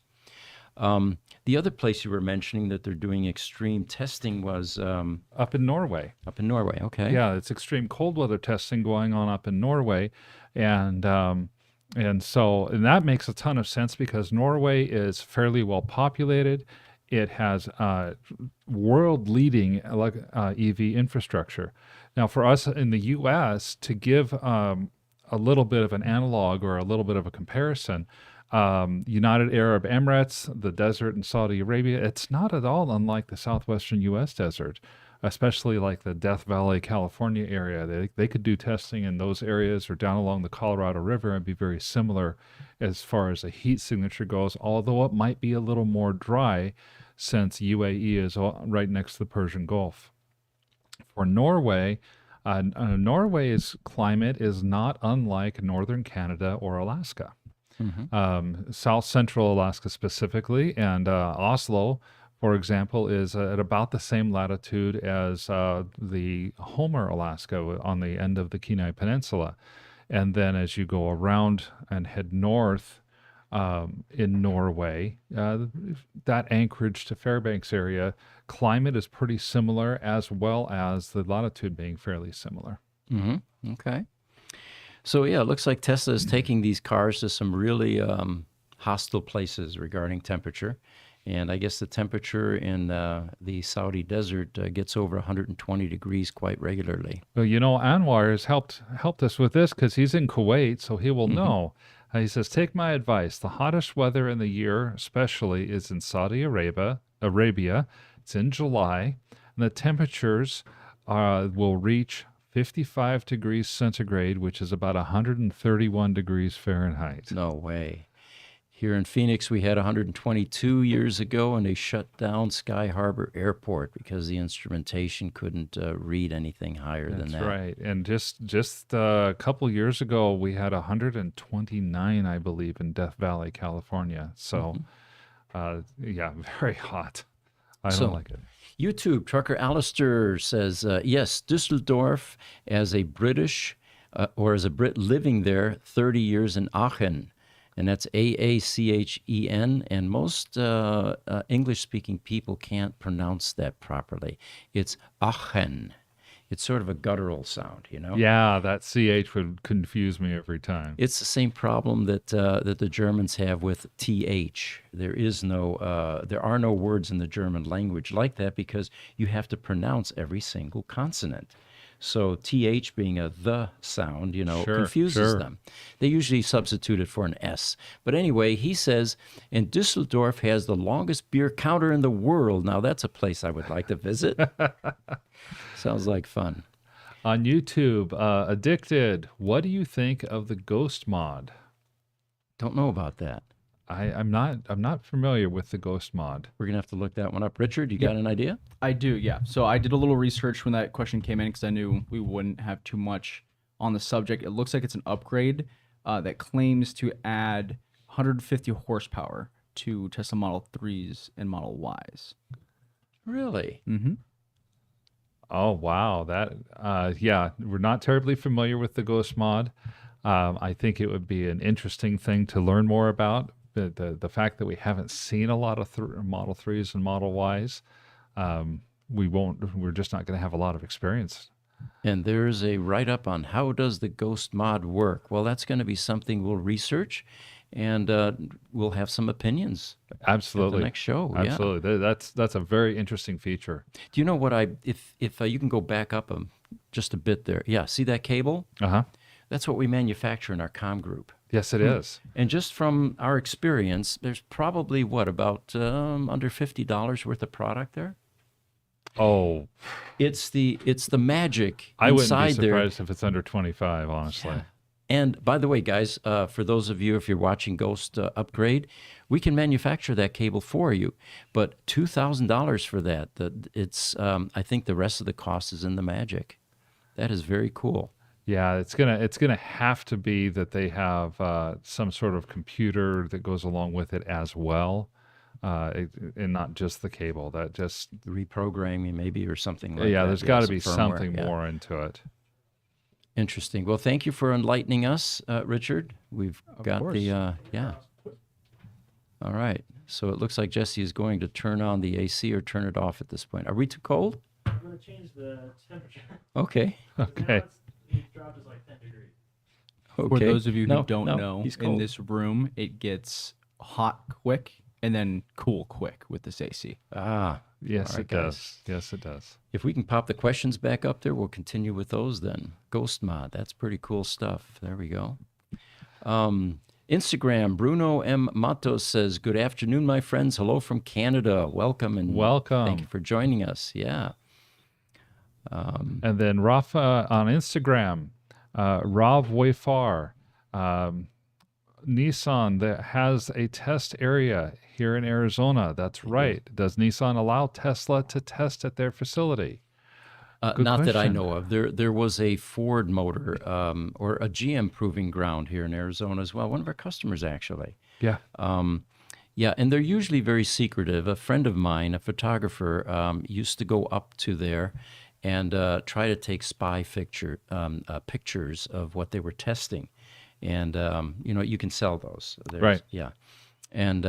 The other place you were mentioning that they're doing extreme testing was
up in Norway.
Up in Norway, okay.
Yeah, it's extreme cold weather testing going on up in Norway. And that makes a ton of sense because Norway is fairly well populated. It has world-leading EV infrastructure. Now, for us in the U.S., to give a little bit of an analog or a little bit of a comparison, United Arab Emirates, the desert in Saudi Arabia, it's not at all unlike the southwestern U.S. desert, especially like the Death Valley, California area. They could do testing in those areas or down along the Colorado River and be very similar as far as the heat signature goes, although it might be a little more dry since UAE is right next to the Persian Gulf. For Norway, Norway's climate is not unlike northern Canada or Alaska. Mm-hmm. South Central Alaska specifically, and Oslo, for example, is at about the same latitude as the Homer, Alaska, on the end of the Kenai Peninsula. And then as you go around and head north in Norway, that Anchorage to Fairbanks area, climate is pretty similar, as well as the latitude being fairly similar.
Mm-hmm. Okay. So, yeah, it looks like Tesla is taking these cars to some really hostile places regarding temperature. And I guess the temperature in the Saudi desert gets over 120 degrees quite regularly.
Well, you know, Anwar has helped us with this because he's in Kuwait, so he will know. He says, take my advice. The hottest weather in the year, especially, is in Saudi Arabia. It's in July, and the temperatures will reach 55 degrees centigrade, which is about 131 degrees Fahrenheit.
No way. Here in Phoenix, we had 122 years ago, and they shut down Sky Harbor Airport because the instrumentation couldn't read anything higher than that.
That's right. And just a couple years ago, we had 129, I believe, in Death Valley, California. So, yeah, very hot. I don't like it.
YouTube, Trucker Alistair says, yes, Dusseldorf as a British or as a Brit living there 30 years in Aachen. And that's Aachen, and most English-speaking people can't pronounce that properly. It's Aachen. It's sort of a guttural sound, you know?
Yeah, that CH would confuse me every time.
It's the same problem that that the Germans have with TH. There are no words in the German language like that because you have to pronounce every single consonant. So TH being a the sound,
Sure,
confuses
sure.
them. They usually substitute it for an S. But anyway, he says, and Düsseldorf has the longest beer counter in the world. Now that's a place I would like to visit. Sounds like fun.
On YouTube, Addicted, what do you think of the Ghost mod?
Don't know about that.
I'm not familiar with the Ghost mod.
We're gonna have to look that one up. Richard, you got an idea?
I do, yeah. So I did a little research when that question came in because I knew we wouldn't have too much on the subject. It looks like it's an upgrade that claims to add 150 horsepower to Tesla Model 3s and Model Ys.
Really?
Mm-hmm.
Oh wow, that yeah, we're not terribly familiar with the Ghost mod. I think it would be an interesting thing to learn more about. The fact that we haven't seen a lot of Model 3s and Model Ys, we're just not going to have a lot of experience.
And there's a write-up on how does the Ghost mod work. Well, that's going to be something we'll research, and we'll have some opinions
Absolutely.
at the next show. Yeah.
Absolutely. That's a very interesting feature.
Do you know what if you can go back up just a bit there. Yeah, see that cable?
Uh-huh.
That's what we manufacture in our comm group.
Yes, it is.
And just from our experience, there's probably about under $50 worth of product there.
Oh,
It's the magic
I wouldn't be
inside there.
surprised if it's under 25, honestly.
Yeah. And by the way, guys, for those of you, if you're watching Ghost Upgrade, we can manufacture that cable for you, but $2,000 for that. It's I think the rest of the cost is in the magic. That is very cool.
Yeah, it's gonna have to be that they have some sort of computer that goes along with it as well, and not just the cable. That just
Reprogramming maybe or something like that.
yeah, there's got to
some
be
firmware,
something
yeah.
more into it.
Interesting. Well, thank you for enlightening us, Richard. We've got
course.
the yeah. All right. So it looks like Jesse is going to turn on the AC or turn it off at this point. Are we too cold?
I'm going to change the temperature.
Okay.
Okay.
It's dropped to like 10 degrees.
Okay.
For those of you who don't
no,
know,
he's
in
cold.
this room, it gets hot quick and then cool quick with this AC.
Ah,
Yes,
All right,
it does.
guys.
Yes, it does.
if we can pop the questions back up there, we'll continue with those then. Ghost mod, that's pretty cool stuff. There we go. Instagram, Bruno M. Matos says, good afternoon, my friends. Hello from Canada. Welcome and
Welcome.
thank you for joining us. Yeah.
And then Rafa on Instagram, Rav Wayfar, Nissan that has a test area here in Arizona. That's right. Does Nissan allow Tesla to test at their facility? Good
Not that I
question.
know of. There was a Ford motor or a GM proving ground here in Arizona as well. One of our customers, actually.
Yeah.
Yeah, and they're usually very secretive. A friend of mine, a photographer, used to go up to there and try to take spy pictures of what they were testing. And, you can sell those.
Right.
Yeah. And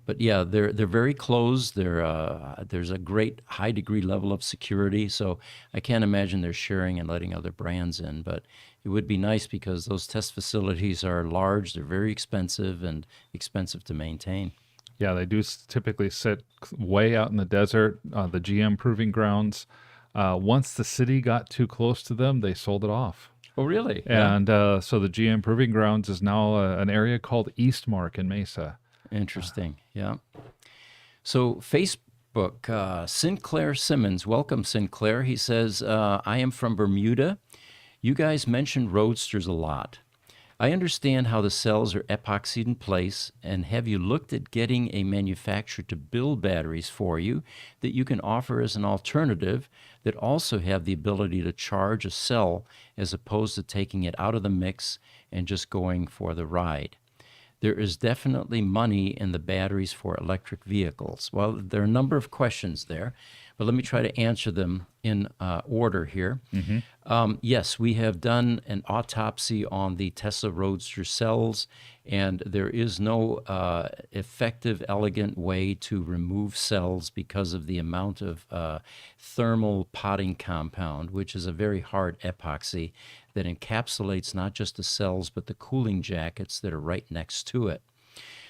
but yeah, they're very closed. There's a great high degree level of security, so I can't imagine they're sharing and letting other brands in. But it would be nice because those test facilities are large, they're very expensive and expensive to maintain.
Yeah, they do typically sit way out in the desert, the GM proving grounds. Once the city got too close to them, they sold it off.
Oh, really?
And so the GM proving grounds is now an area called Eastmark in Mesa.
Interesting. Yeah. So Facebook, Sinclair Simmons, welcome Sinclair. He says, I am from Bermuda. You guys mentioned Roadsters a lot. I understand how the cells are epoxied in place, and have you looked at getting a manufacturer to build batteries for you that you can offer as an alternative that also have the ability to charge a cell as opposed to taking it out of the mix and just going for the ride? There is definitely money in the batteries for electric vehicles. Well, there are a number of questions there, but let me try to answer them in order here. Yes, we have done an autopsy on the Tesla Roadster cells, and there is no effective, elegant way to remove cells because of the amount of thermal potting compound, which is a very hard epoxy that encapsulates not just the cells, but the cooling jackets that are right next to it.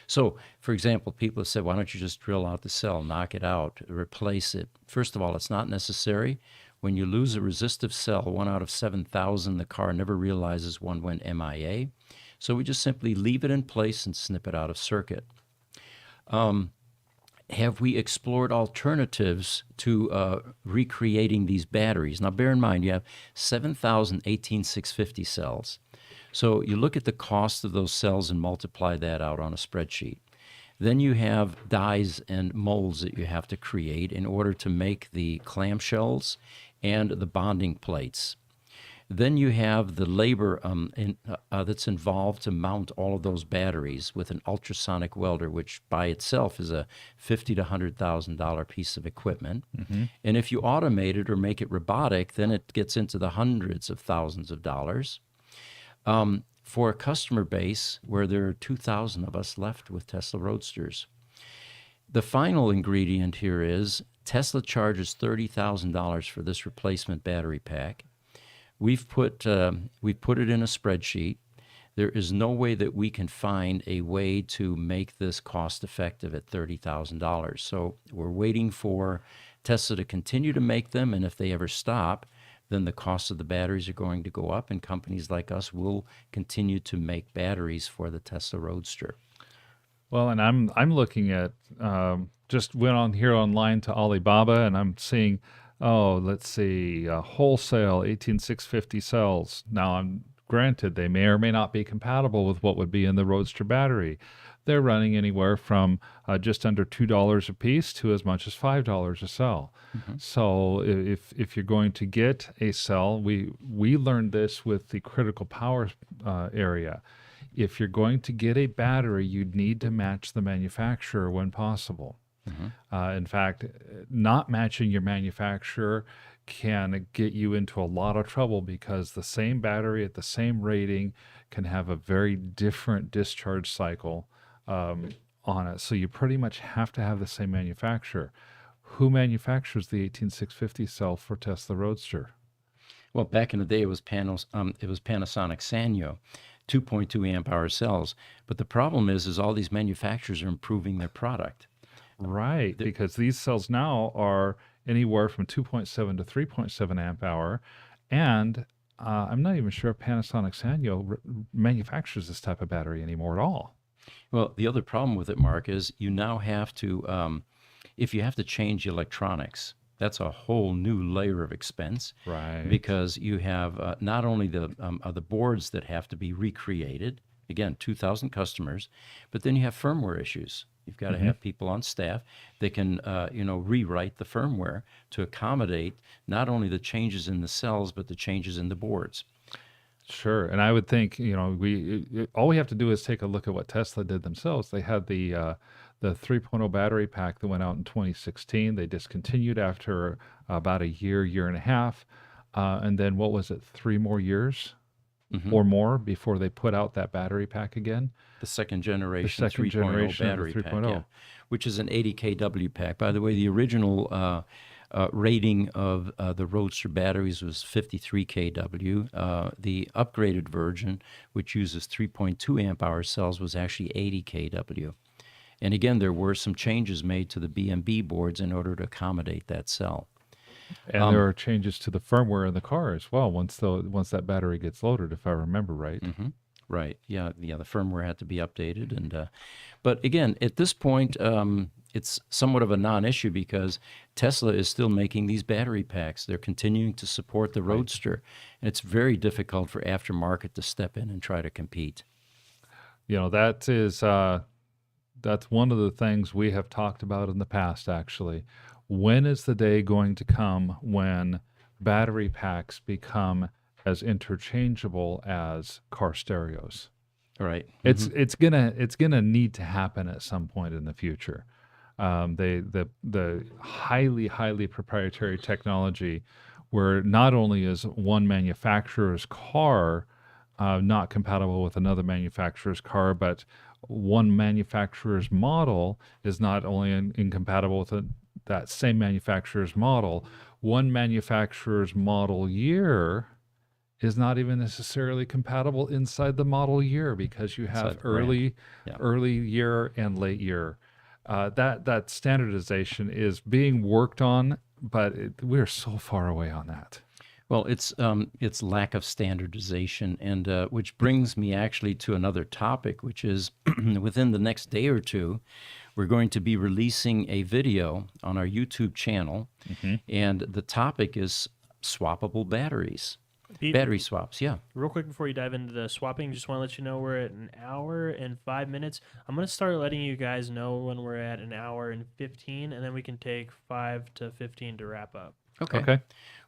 So, for example, people have said, why don't you just drill out the cell, knock it out, replace it? First of all, it's not necessary. When you lose a resistive cell, 1 out of 7,000, the car never realizes one went MIA. So we just simply leave it in place and snip it out of circuit. Have we explored alternatives to recreating these batteries? Now, bear in mind, you have 7,000 18650 cells. So you look at the cost of those cells and multiply that out on a spreadsheet. Then you have dies and molds that you have to create in order to make the clamshells and the bonding plates. Then you have the labor that's involved to mount all of those batteries with an ultrasonic welder, which by itself is a $50,000 to $100,000 piece of equipment. And if you automate it or make it robotic, then it gets into the hundreds of thousands of dollars. For a customer base where there are 2,000 of us left with Tesla Roadsters. The final ingredient here is Tesla charges $30,000 for this replacement battery pack. We've put it in a spreadsheet. There is no way that we can find a way to make this cost effective at $30,000. So we're waiting for Tesla to continue to make them, and if they ever stop, then the cost of the batteries are going to go up, and companies like us will continue to make batteries for the Tesla Roadster.
Well, and I'm looking at just went on here online to Alibaba, and I'm seeing, let's see, wholesale 18650 cells. Now, I'm granted they may or may not be compatible with what would be in the Roadster battery. They're running anywhere from just under $2 a piece to as much as $5 a cell. So if you're going to get a cell, we learned this with the critical power area. If you're going to get a battery, you need to match the manufacturer when possible. In fact, not matching your manufacturer can get you into a lot of trouble because the same battery at the same rating can have a very different discharge cycle on it. So you pretty much have to have the same manufacturer. Who manufactures the 18650 cell for Tesla Roadster?
Well, back in the day, it was Panasonic Sanyo, 2.2 amp hour cells. But the problem is all these manufacturers are improving their product.
Right, because these cells now are anywhere from 2.7 to 3.7 amp hour, and I'm not even sure if Panasonic Sanyo manufactures this type of battery anymore at all.
Well, the other problem with it, Mark, is you now have to, if you have to change electronics, that's a whole new layer of expense.
Right.
Because you have not only the boards that have to be recreated, again, 2,000 customers, but then you have firmware issues. You've got to have people on staff that can, rewrite the firmware to accommodate not only the changes in the cells, but the changes in the boards.
Sure, and I would think all we have to do is take a look at what Tesla did themselves. They had the 3.0 battery pack that went out in 2016. They discontinued after about a year and a half, and then what was it, 3 more years or more before they put out that battery pack again?
The second generation,
The second
3.0
generation of the
battery pack,
3.0.
yeah, which is an 80 kW pack. By the way, the original rating of the Roadster batteries was 53 kW. The upgraded version, which uses 3.2 amp hour cells, was actually 80 kW. And again, there were some changes made to the BMB boards in order to accommodate that cell.
And there are changes to the firmware in the car as well once that battery gets loaded, if I remember right.
Right. Yeah. The firmware had to be updated, and but again, at this point, it's somewhat of a non-issue because Tesla is still making these battery packs. They're continuing to support the Roadster, and it's very difficult for aftermarket to step in and try to compete.
That is that's one of the things we have talked about in the past. Actually, when is the day going to come when battery packs become as interchangeable as car stereos?
Right.
It's gonna need to happen at some point in the future. The highly proprietary technology, where not only is one manufacturer's car not compatible with another manufacturer's car, but one manufacturer's model is not only incompatible with that same manufacturer's model. One manufacturer's model year is not even necessarily compatible inside the model year, because you have
Inside the brand.
early year and late year. That standardization is being worked on, but we're so far away on that.
Well, it's lack of standardization, and which brings me actually to another topic, which is within the next day or two, we're going to be releasing a video on our YouTube channel, and the topic is swappable batteries.
Pete,
Battery swaps, yeah.
real quick before you dive into the swapping, just want to let you know we're at an hour and 5 minutes. I'm going to start letting you guys know when we're at an hour and 15, and then we can take 5 to 15 to wrap up.
Okay.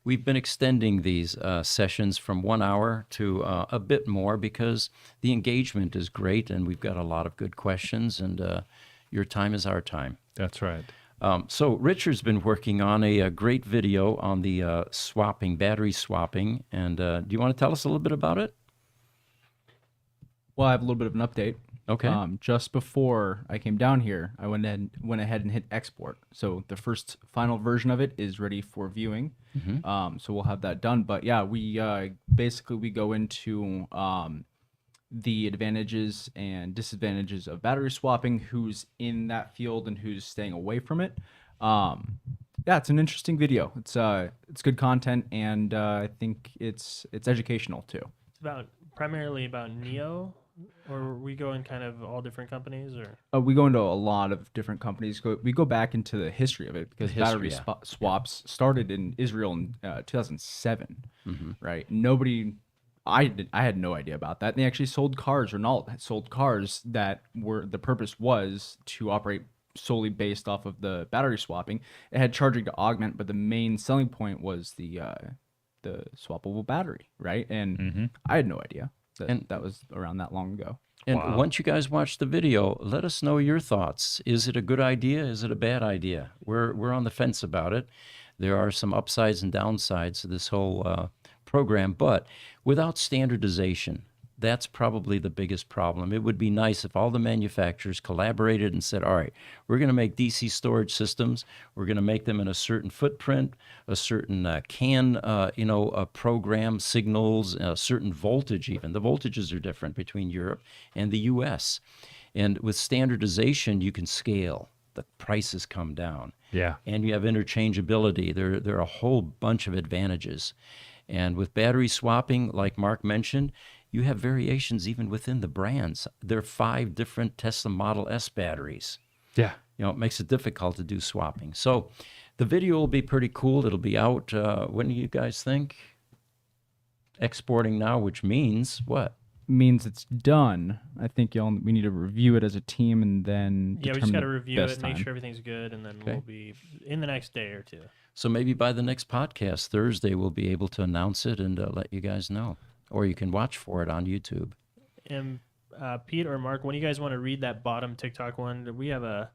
We've been extending these sessions from 1 hour to a bit more because the engagement is great and we've got a lot of good questions, and your time is our time.
That's right.
So Richard's been working on a great video on the battery swapping, and do you want to tell us a little bit about it?
Well, I have a little bit of an update.
Okay.
Just before I came down here, I went ahead and hit export. So the first final version of it is ready for viewing. So we'll have that done. But yeah, we basically we go into the advantages and disadvantages of battery swapping, who's in that field and who's staying away from it. Yeah, it's an interesting video. It's good content, and I think it's educational too.
It's primarily about Neo, or we go in kind of all different companies, or
We go into a lot of different companies. We go back into the history of it, because battery swaps started in Israel in 2007, right? I had no idea about that. And they actually sold cars. Renault sold cars that the purpose was to operate solely based off of the battery swapping. It had charging to augment, but the main selling point was the swappable battery, right? And I had no idea that was around that long ago.
And once you guys watch the video, let us know your thoughts. Is it a good idea? Is it a bad idea? We're on the fence about it. There are some upsides and downsides to this whole program, but without standardization, that's probably the biggest problem. It would be nice if all the manufacturers collaborated and said, all right, we're going to make DC storage systems. We're going to make them in a certain footprint, a certain program signals, a certain voltage even. The voltages are different between Europe and the U.S. And with standardization, you can scale. The prices come down.
Yeah.
And you have interchangeability. There are a whole bunch of advantages. And with battery swapping, like Mark mentioned, you have variations even within the brands. There are 5 different Tesla Model S batteries.
Yeah.
It makes it difficult to do swapping. So the video will be pretty cool. It'll be out, when do you guys think? Exporting now, which means what?
Means it's done. I think we need to review it as a team, and then
yeah, we just got to
determine
review
best
it, make
time.
sure everything's good, and then we'll be in the next day or two.
So maybe by the next podcast, Thursday, we'll be able to announce it and let you guys know. Or you can watch for it on YouTube.
And Pete or Mark, when you guys want to read that bottom TikTok one, we have a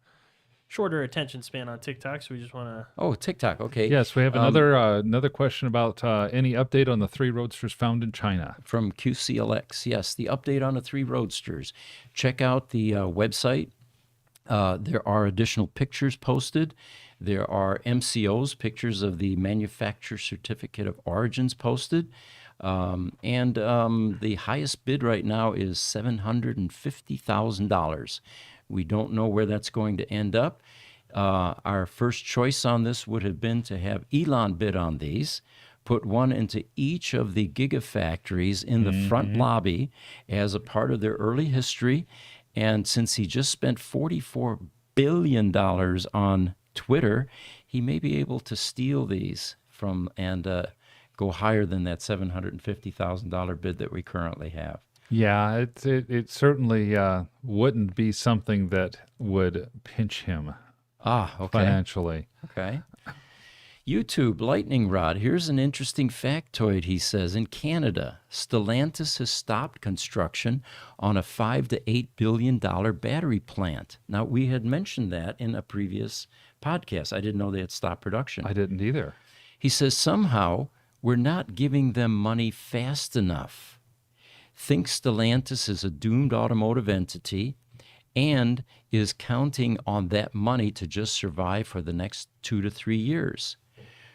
shorter attention span on TikTok, so we just want to...
Oh, TikTok, okay.
Yes, we have another question about any update on the 3 Roadsters found in China.
From QCLX, yes, the update on the 3 Roadsters. Check out the website. There are additional pictures posted. There are MCOs, pictures of the manufacturer certificate of origins posted. And the highest bid right now is $750,000. We don't know where that's going to end up. Our first choice on this would have been to have Elon bid on these, put one into each of the gigafactories in the front lobby as a part of their early history. And since he just spent $44 billion on Twitter, he may be able to steal these from and go higher than that $750,000 bid that we currently have.
Yeah, it certainly wouldn't be something that would pinch him
okay.
financially.
Okay. YouTube, Lightning Rod. Here's an interesting factoid, he says. In Canada, Stellantis has stopped construction on a $5 to $8 billion battery plant. Now, we had mentioned that in a previous podcast. I didn't know they had stopped production.
I didn't either.
He says somehow we're not giving them money fast enough. Think Stellantis is a doomed automotive entity and is counting on that money to just survive for the next 2 to 3 years.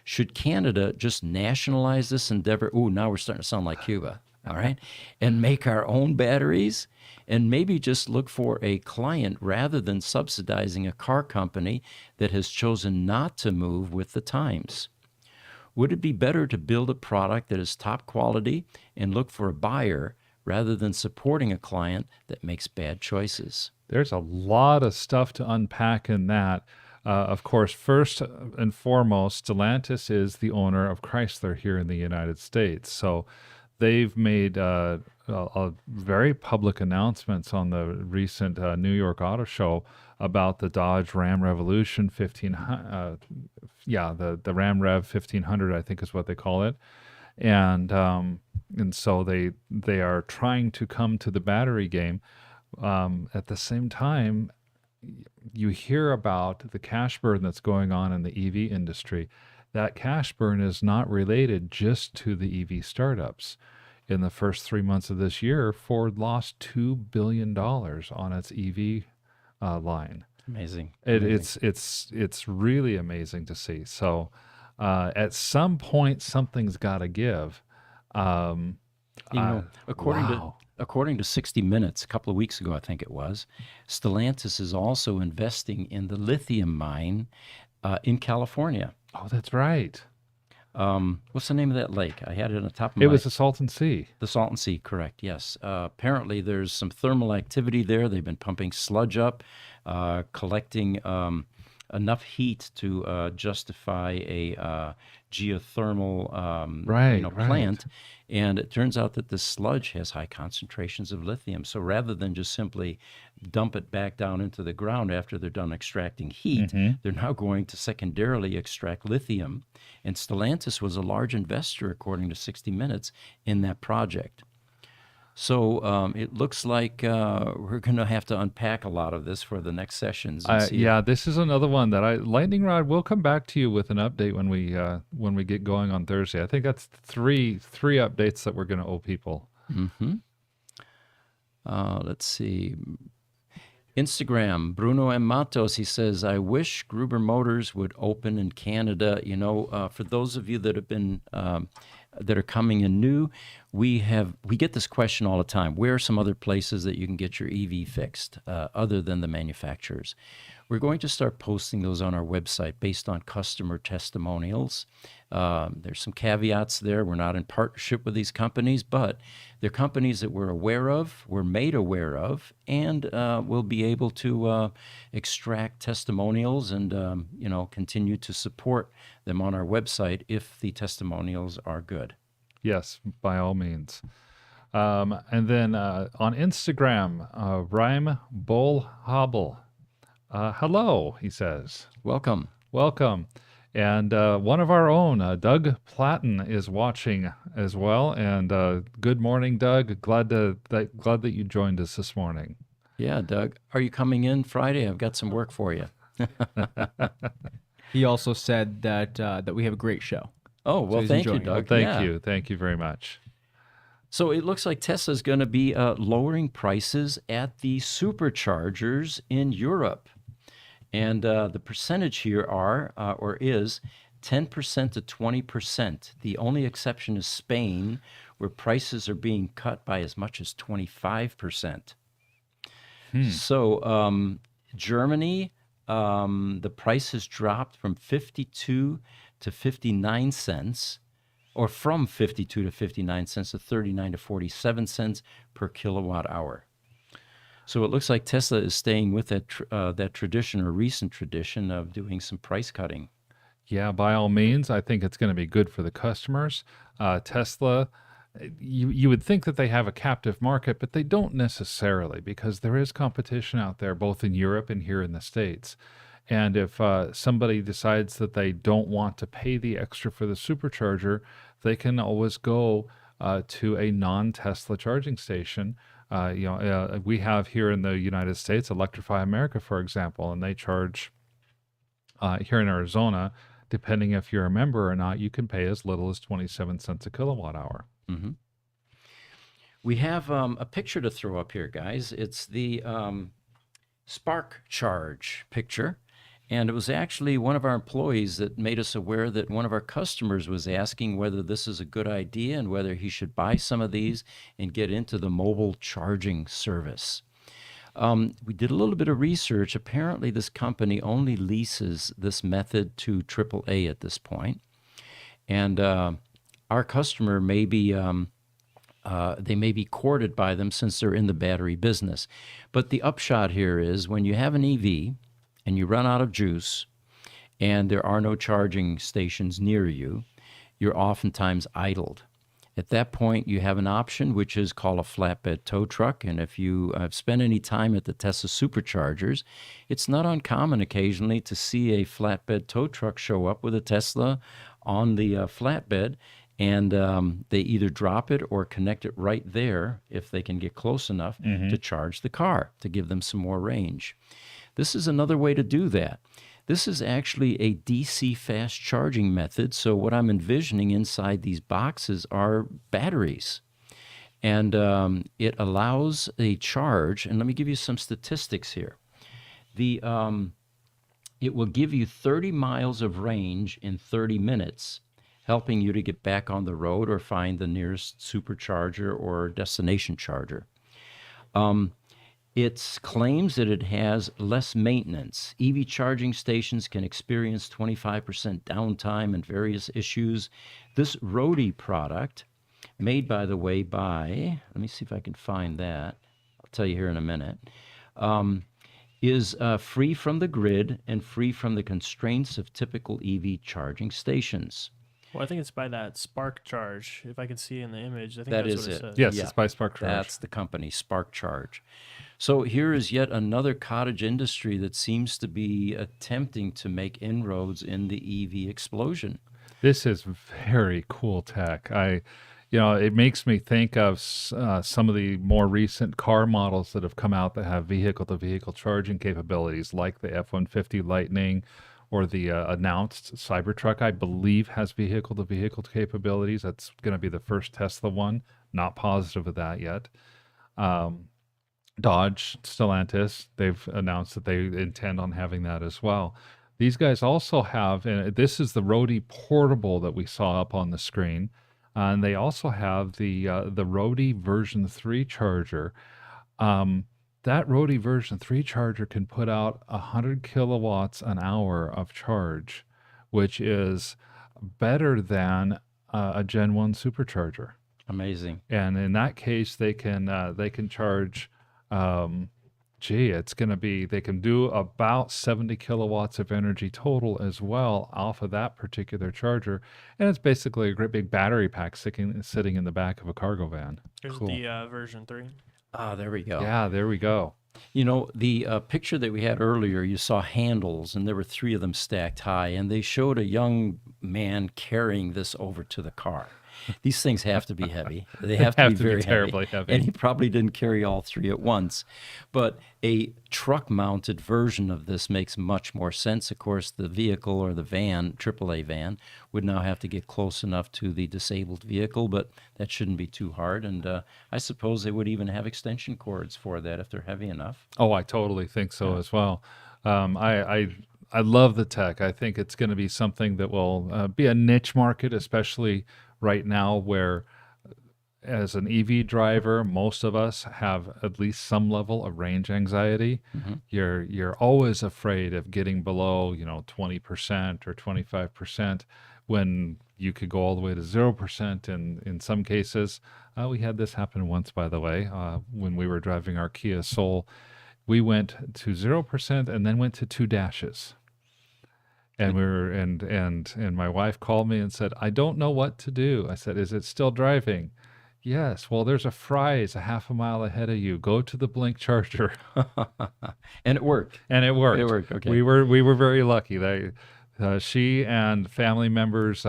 Should Canada just nationalize this endeavor? Ooh, now we're starting to sound like Cuba, all right? And make our own batteries and maybe just look for a client rather than subsidizing a car company that has chosen not to move with the times. Would it be better to build a product that is top quality and look for a buyer rather than supporting a client that makes bad choices?
There's a lot of stuff to unpack in that. Of course, first and foremost, Stellantis is the owner of Chrysler here in the United States. So they've made a very public announcements on the recent New York Auto Show about the Dodge Ram Revolution 1500. The Ram Rev 1500, I think is what they call it. And so they are trying to come to the battery game. At the same time, you hear about the cash burn that's going on in the EV industry. That cash burn is not related just to the EV startups. In the first 3 months of this year, Ford lost $2 billion on its EV line.
Amazing.
It's really amazing to see. So at some point, something's got to give.
According to 60 Minutes, a couple of weeks ago, I think it was, Stellantis is also investing in the lithium mine in California.
Oh, that's right.
What's the name of that lake? I had it on the top of my...
It was the Salton Sea.
The Salton Sea, correct, yes. Apparently, there's some thermal activity there. They've been pumping sludge up, collecting enough heat to justify a geothermal plant. And it turns out that this sludge has high concentrations of lithium. So rather than just simply dump it back down into the ground after they're done extracting heat, they're now going to secondarily extract lithium. And Stellantis was a large investor, according to 60 Minutes, in that project. So it looks like we're going to have to unpack a lot of this for the next sessions.
This is another one that Lightning Rod will come back to you with an update when we get going on Thursday. I think that's three updates that we're going to owe people.
Let's see. Instagram, Bruno M. Matos, he says, I wish Gruber Motors would open in Canada. You know, for those of you that have been that are coming in new, we get this question all the time. Where are some other places that you can get your EV fixed other than the manufacturers? We're going to start posting those on our website based on customer testimonials. There's some caveats there. We're not in partnership with these companies, but they're companies that we're aware of, we're made aware of, and we'll be able to extract testimonials and continue to support them on our website if the testimonials are good.
Yes, by all means. And then on Instagram, Rhyme Bull Hobble. Hello, he says.
Welcome.
And one of our own, Doug Platten, is watching as well. And good morning, Doug. Glad that you joined us this morning.
Yeah, Doug. Are you coming in Friday? I've got some work for you.
He also said that we have a great show.
Oh, well,
So
thank you, Doug.
Thank you very much.
So it looks like Tesla's going to be lowering prices at the superchargers in Europe. And the percentage here is 10% to 20%. The only exception is Spain, where prices are being cut by as much as 25%. So Germany, the price has dropped from 52 to 59 cents, or from 52 to 59 cents to 39 to 47 cents per kilowatt hour. So it looks like Tesla is staying with that tradition or recent tradition of doing some price cutting.
Yeah, by all means, I think it's going to be good for the customers. Tesla, you would think that they have a captive market, but they don't necessarily, because there is competition out there, both in Europe and here in the States. And if somebody decides that they don't want to pay the extra for the supercharger, they can always go to a non-Tesla charging station. We have here in the United States, Electrify America, for example, and they charge here in Arizona, depending if you're a member or not, you can pay as little as 27 cents a kilowatt hour.
Hmm. We have a picture to throw up here, guys. It's the Spark Charge picture. And it was actually one of our employees that made us aware that one of our customers was asking whether this is a good idea and whether he should buy some of these and get into the mobile charging service. We did a little bit of research. Apparently, this company only leases this method to AAA at this point. And our customer may be, they may be courted by them since they're in the battery business. But the upshot here is when you have an EV and you run out of juice and there are no charging stations near you, you're oftentimes idled. At that point, you have an option, which is called a flatbed tow truck. And if you have spent any time at the Tesla Superchargers, it's not uncommon occasionally to see a flatbed tow truck show up with a Tesla on the flatbed, and they either drop it or connect it right there if they can get close enough to charge the car to give them some more range. This is another way to do that. This is actually a DC fast charging method. So what I'm envisioning inside these boxes are batteries. And it allows a charge. And let me give you some statistics here. It will give you 30 miles of range in 30 minutes, helping you to get back on the road or find the nearest supercharger or destination charger. It claims that it has less maintenance. EV charging stations can experience 25% downtime and various issues. This Roadie product, made, by the way, by, let me see if I can find that. I'll tell you here in a minute, is free from the grid and free from the constraints of typical EV charging stations.
Well, I think it's by that Spark Charge. If I can see in the image, I think
That
that's
is
what it
it.
says.
Yes,
Yeah,
it's by Spark Charge.
That's the company, Spark Charge. So here is yet another cottage industry that seems to be attempting to make inroads in the EV explosion.
This is very cool tech. It makes me think of some of the more recent car models that have come out that have vehicle-to-vehicle charging capabilities, like the F-150 Lightning or the announced Cybertruck, I believe, has vehicle-to-vehicle capabilities. That's going to be the first Tesla one. Not positive of that yet. Dodge, Stellantis, they've announced that they intend on having that as well. These guys also have, and this is the Roadie portable that we saw up on the screen, and they also have the Roadie version 3 charger. That Roadie version 3 charger can put out 100 kilowatts an hour of charge, which is better than a Gen 1 supercharger.
Amazing.
And in that case, they can charge, it's going to be, they can do about 70 kilowatts of energy total as well off of that particular charger. And it's basically a great big battery pack sitting in the back of a cargo van.
There's
Cool.
the version 3.
Ah, there we go.
Yeah, there we go.
You know, the picture that we had earlier, you saw handles, and there were 3 of them stacked high, and they showed a young man carrying this over to the car. These things have to be heavy. They have to be very
terribly heavy.
And he probably didn't carry all 3 at once. But a truck-mounted version of this makes much more sense. Of course, the vehicle or the van, AAA van, would now have to get close enough to the disabled vehicle, but that shouldn't be too hard. And I suppose they would even have extension cords for that if they're heavy enough.
Oh, I totally think so as well. I love the tech. I think it's going to be something that will be a niche market, especially right now, where as an EV driver, most of us have at least some level of range anxiety. You're always afraid of getting below, 20% or 25% when you could go all the way to 0% in some cases. We had this happen once, by the way, when we were driving our Kia Soul. We went to 0% and then went to 2 dashes. And we were, and my wife called me and said, "I don't know what to do." I said, "Is it still driving?" Yes. Well, there's a Fry's a half a mile ahead of you. Go to the Blink charger.
And it worked.
And it worked.
It worked. Okay.
We were very lucky. She and family members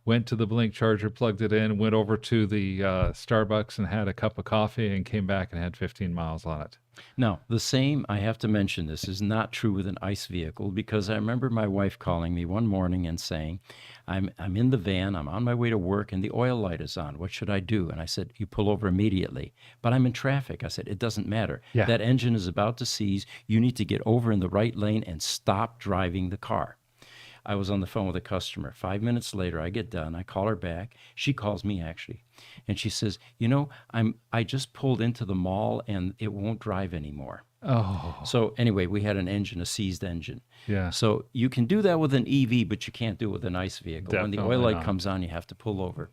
went to the Blink charger, plugged it in, went over to the Starbucks and had a cup of coffee, and came back and had 15 miles on it.
Now, the same, I have to mention this, is not true with an ICE vehicle, because I remember my wife calling me one morning and saying, I'm in the van, I'm on my way to work, and the oil light is on. What should I do? And I said, you pull over immediately. But I'm in traffic. I said, it doesn't matter.
Yeah.
That engine is about to seize. You need to get over in the right lane and stop driving the car. I was on the phone with a customer. 5 minutes later, I get done. I call her back. She calls me, actually. And she says, I just pulled into the mall and it won't drive anymore.
Oh,
So anyway, we had a seized engine.
yeah.
So you can do that with an EV, but you can't do it with an ICE vehicle. When the
Definitely
oil light
not.
comes on, you have to pull over.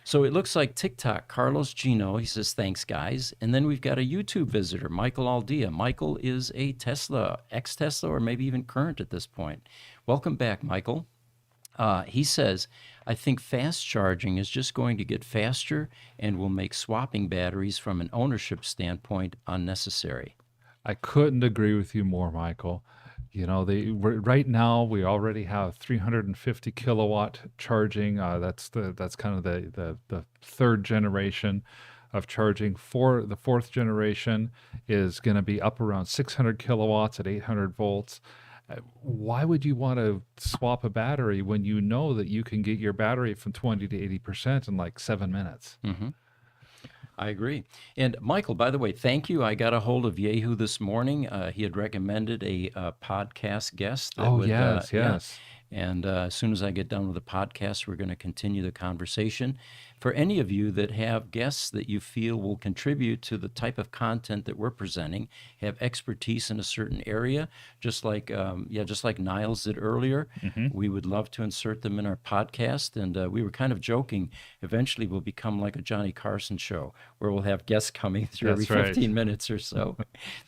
So it looks like TikTok, Carlos Gino, he says, thanks, guys. And then we've got a YouTube visitor, Michael Aldea. Michael is a Tesla, ex-Tesla, or maybe even current at this point. Welcome back, Michael. He says, I think fast charging is just going to get faster and will make swapping batteries from an ownership standpoint unnecessary.
I couldn't agree with you more, Michael. Right now we already have 350 kilowatt charging. That's kind of the third generation of charging. The fourth generation is going to be up around 600 kilowatts at 800 volts. Why would you want to swap a battery when you know that you can get your battery from 20 to 80% in like 7 minutes?
I agree. And Michael, by the way, thank you. I got a hold of Yehu this morning. He had recommended a podcast guest. That would,
Yes.
yeah. And as soon as I get done with the podcast, we're going to continue the conversation. For any of you that have guests that you feel will contribute to the type of content that we're presenting, have expertise in a certain area, just like Niles did earlier, we would love to insert them in our podcast. And we were kind of joking, eventually we'll become like a Johnny Carson show, where we'll have guests coming through every
That's right.
15 minutes or so.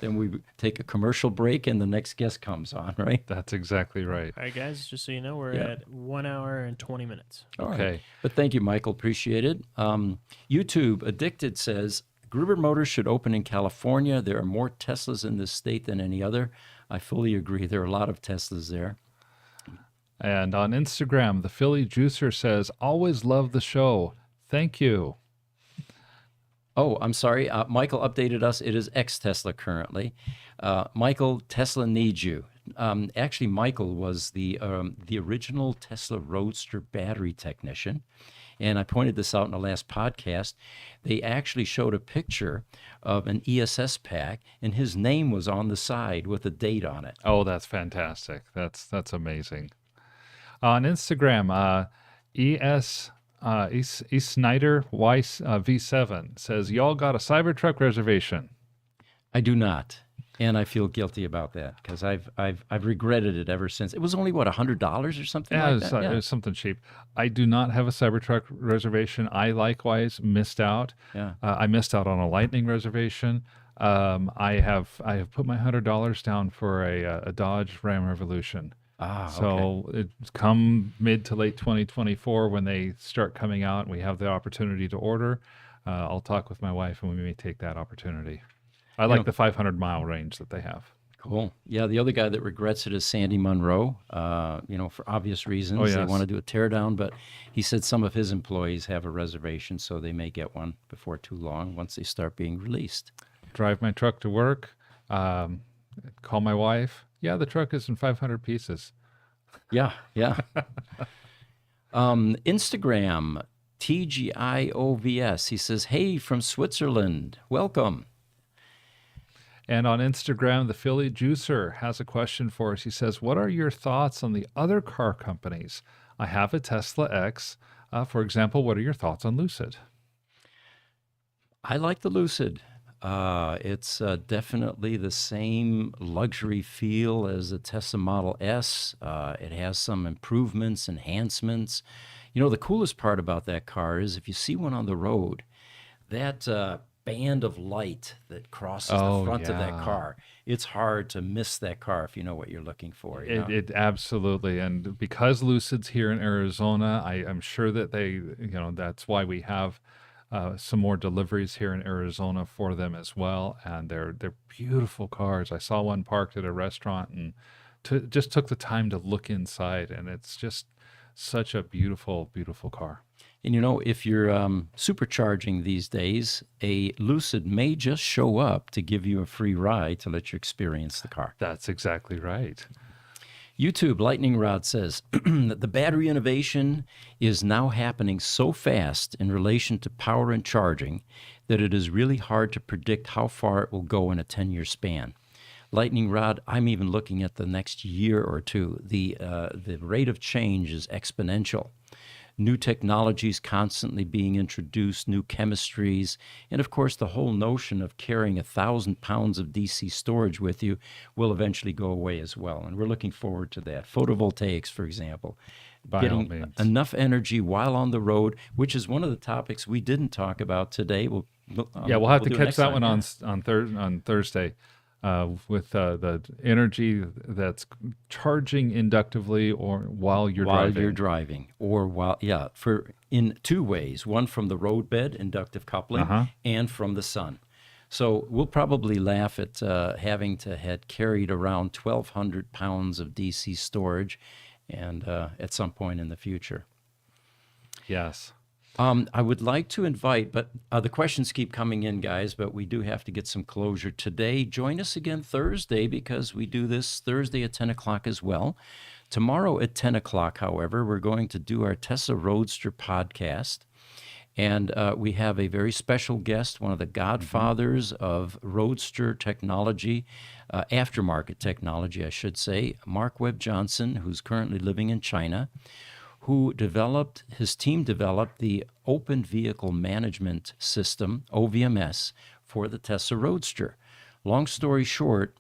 Then we take a commercial break and the next guest comes on, right?
That's exactly right.
All right, guys, just so you know, we're
Yeah.
at 1 hour and 20 minutes.
All right.
Okay.
But thank you, Michael. Appreciate it. YouTube Addicted says, Gruber Motors should open in California. There are more Teslas in this state than any other. I fully agree. There are a lot of Teslas there.
And on Instagram, the Philly Juicer says, always love the show. Thank you.
Oh, I'm sorry. Michael updated us. It is ex-Tesla currently. Michael, Tesla needs you. Actually, Michael was the original Tesla Roadster battery technician. And I pointed this out in the last podcast. They actually showed a picture of an ESS pack, and his name was on the side with a date on it.
Oh, that's fantastic. That's amazing. On Instagram, E Snyder Weiss V7 says, y'all got a Cybertruck reservation.
I do not, and I feel guilty about that because I've regretted it ever since. It was only what, $100 or something
Yeah,
like
it's,
that.
it was something cheap. I do not have a Cybertruck reservation. I likewise missed out.
Yeah.
I missed out on a Lightning reservation. I have put my $100 down for a Dodge Ram Revolution.
Ah, okay.
So it's come mid to late 2024 when they start coming out and we have the opportunity to order. I'll talk with my wife and we may take that opportunity. I like the 500-mile range that they have.
Cool. Yeah, the other guy that regrets it is Sandy Munro, for obvious reasons.
Oh,
They
yes.
want to do a teardown, but he said some of his employees have a reservation, so they may get one before too long once they start being released.
Drive my truck to work, call my wife. Yeah, the truck is in 500 pieces.
Yeah, yeah. Instagram, TGIOVS. He says, hey, from Switzerland. Welcome.
And on Instagram, the Philly Juicer has a question for us. He says, what are your thoughts on the other car companies? I have a Tesla X. For example, what are your thoughts on Lucid?
I like the Lucid. It's definitely the same luxury feel as the Tesla Model S. It has some improvements, enhancements. The coolest part about that car is if you see one on the road, that band of light that crosses the front of that
yeah.
car, it's hard to miss that car if you know what you're looking for.
It absolutely. And because Lucid's here in Arizona, I'm sure that they, that's why we have some more deliveries here in Arizona for them as well, and they're beautiful cars. I saw one parked at a restaurant and just took the time to look inside, and it's just such a beautiful, beautiful car.
And if you're supercharging these days, a Lucid may just show up to give you a free ride to let you experience the car.
That's exactly right.
YouTube Lightning Rod says that the battery innovation is now happening so fast in relation to power and charging that it is really hard to predict how far it will go in a 10-year span. Lightning Rod, I'm even looking at the next year or two. The rate of change is exponential. New technologies constantly being introduced, new chemistries, and of course the whole notion of carrying 1,000 pounds of DC storage with you will eventually go away as well, and we're looking forward to that. Photovoltaics, for example,
By all
getting
means.
enough energy while on the road, which is one of the topics we didn't talk about today. We'll
We'll have to
do it
catch
next
that
time.
one on Thursday. With the energy that's charging inductively or while you're
While
driving.
you're driving, or in two ways, one from the roadbed, inductive coupling, and from the sun. So we'll probably laugh at having to had carried around 1,200 pounds of DC storage, and at some point in the future.
Yes.
I would like to invite, but the questions keep coming in, guys, but we do have to get some closure today. Join us again Thursday, because we do this Thursday at 10 o'clock as well. Tomorrow at 10 o'clock, however, we're going to do our Tesla Roadster podcast. And we have a very special guest, one of the godfathers of Roadster technology, aftermarket technology, I should say, Mark Webb-Johnson, who's currently living in China, his team developed the Open Vehicle Management System, OVMS, for the Tesla Roadster. Long story short,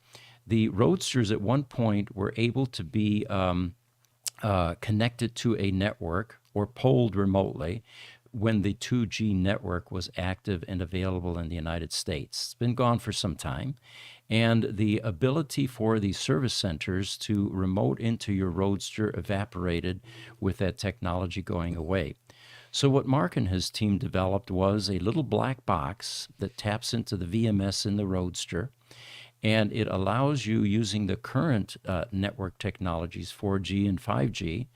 the Roadsters at one point were able to be connected to a network or polled remotely when the 2G network was active and available in the United States. It's been gone for some time. And the ability for the service centers to remote into your Roadster evaporated with that technology going away. So what Mark and his team developed was a little black box that taps into the VMS in the Roadster, and it allows you, using the current network technologies, 4G and 5G,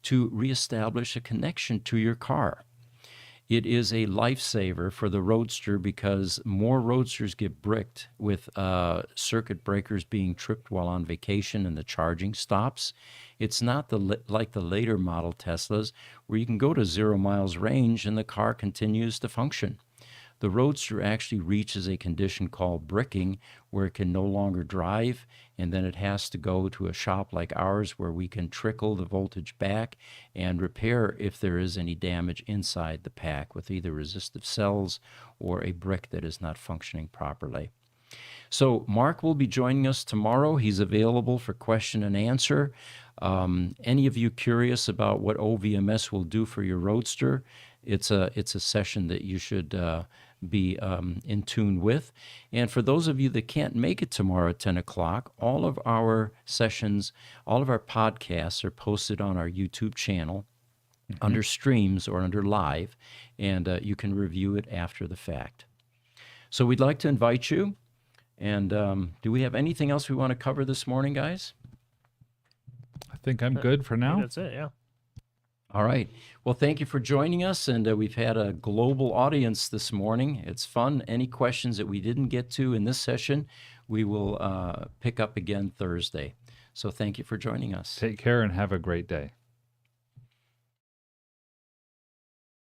to reestablish a connection to your car. It is a lifesaver for the Roadster, because more Roadsters get bricked with circuit breakers being tripped while on vacation and the charging stops. It's not like the later model Teslas, where you can go to 0 miles range and the car continues to function. The Roadster actually reaches a condition called bricking, where it can no longer drive, and then it has to go to a shop like ours where we can trickle the voltage back and repair if there is any damage inside the pack with either resistive cells or a brick that is not functioning properly. So Mark will be joining us tomorrow. He's available for question and answer. Any of you curious about what OVMS will do for your Roadster, it's a session that you should be in tune with. And for those of you that can't make it tomorrow at 10 o'clock, all of our sessions, all of our podcasts are posted on our YouTube channel under streams or under live, and you can review it after the fact. So we'd like to invite you. And do we have anything else we want to cover this morning, guys?
I think I'm good for
I think
now.
that's it, yeah.
All right. Well, thank you for joining us, and we've had a global audience this morning. It's fun. Any questions that we didn't get to in this session, we will pick up again Thursday. So thank you for joining us.
Take care and have a great day.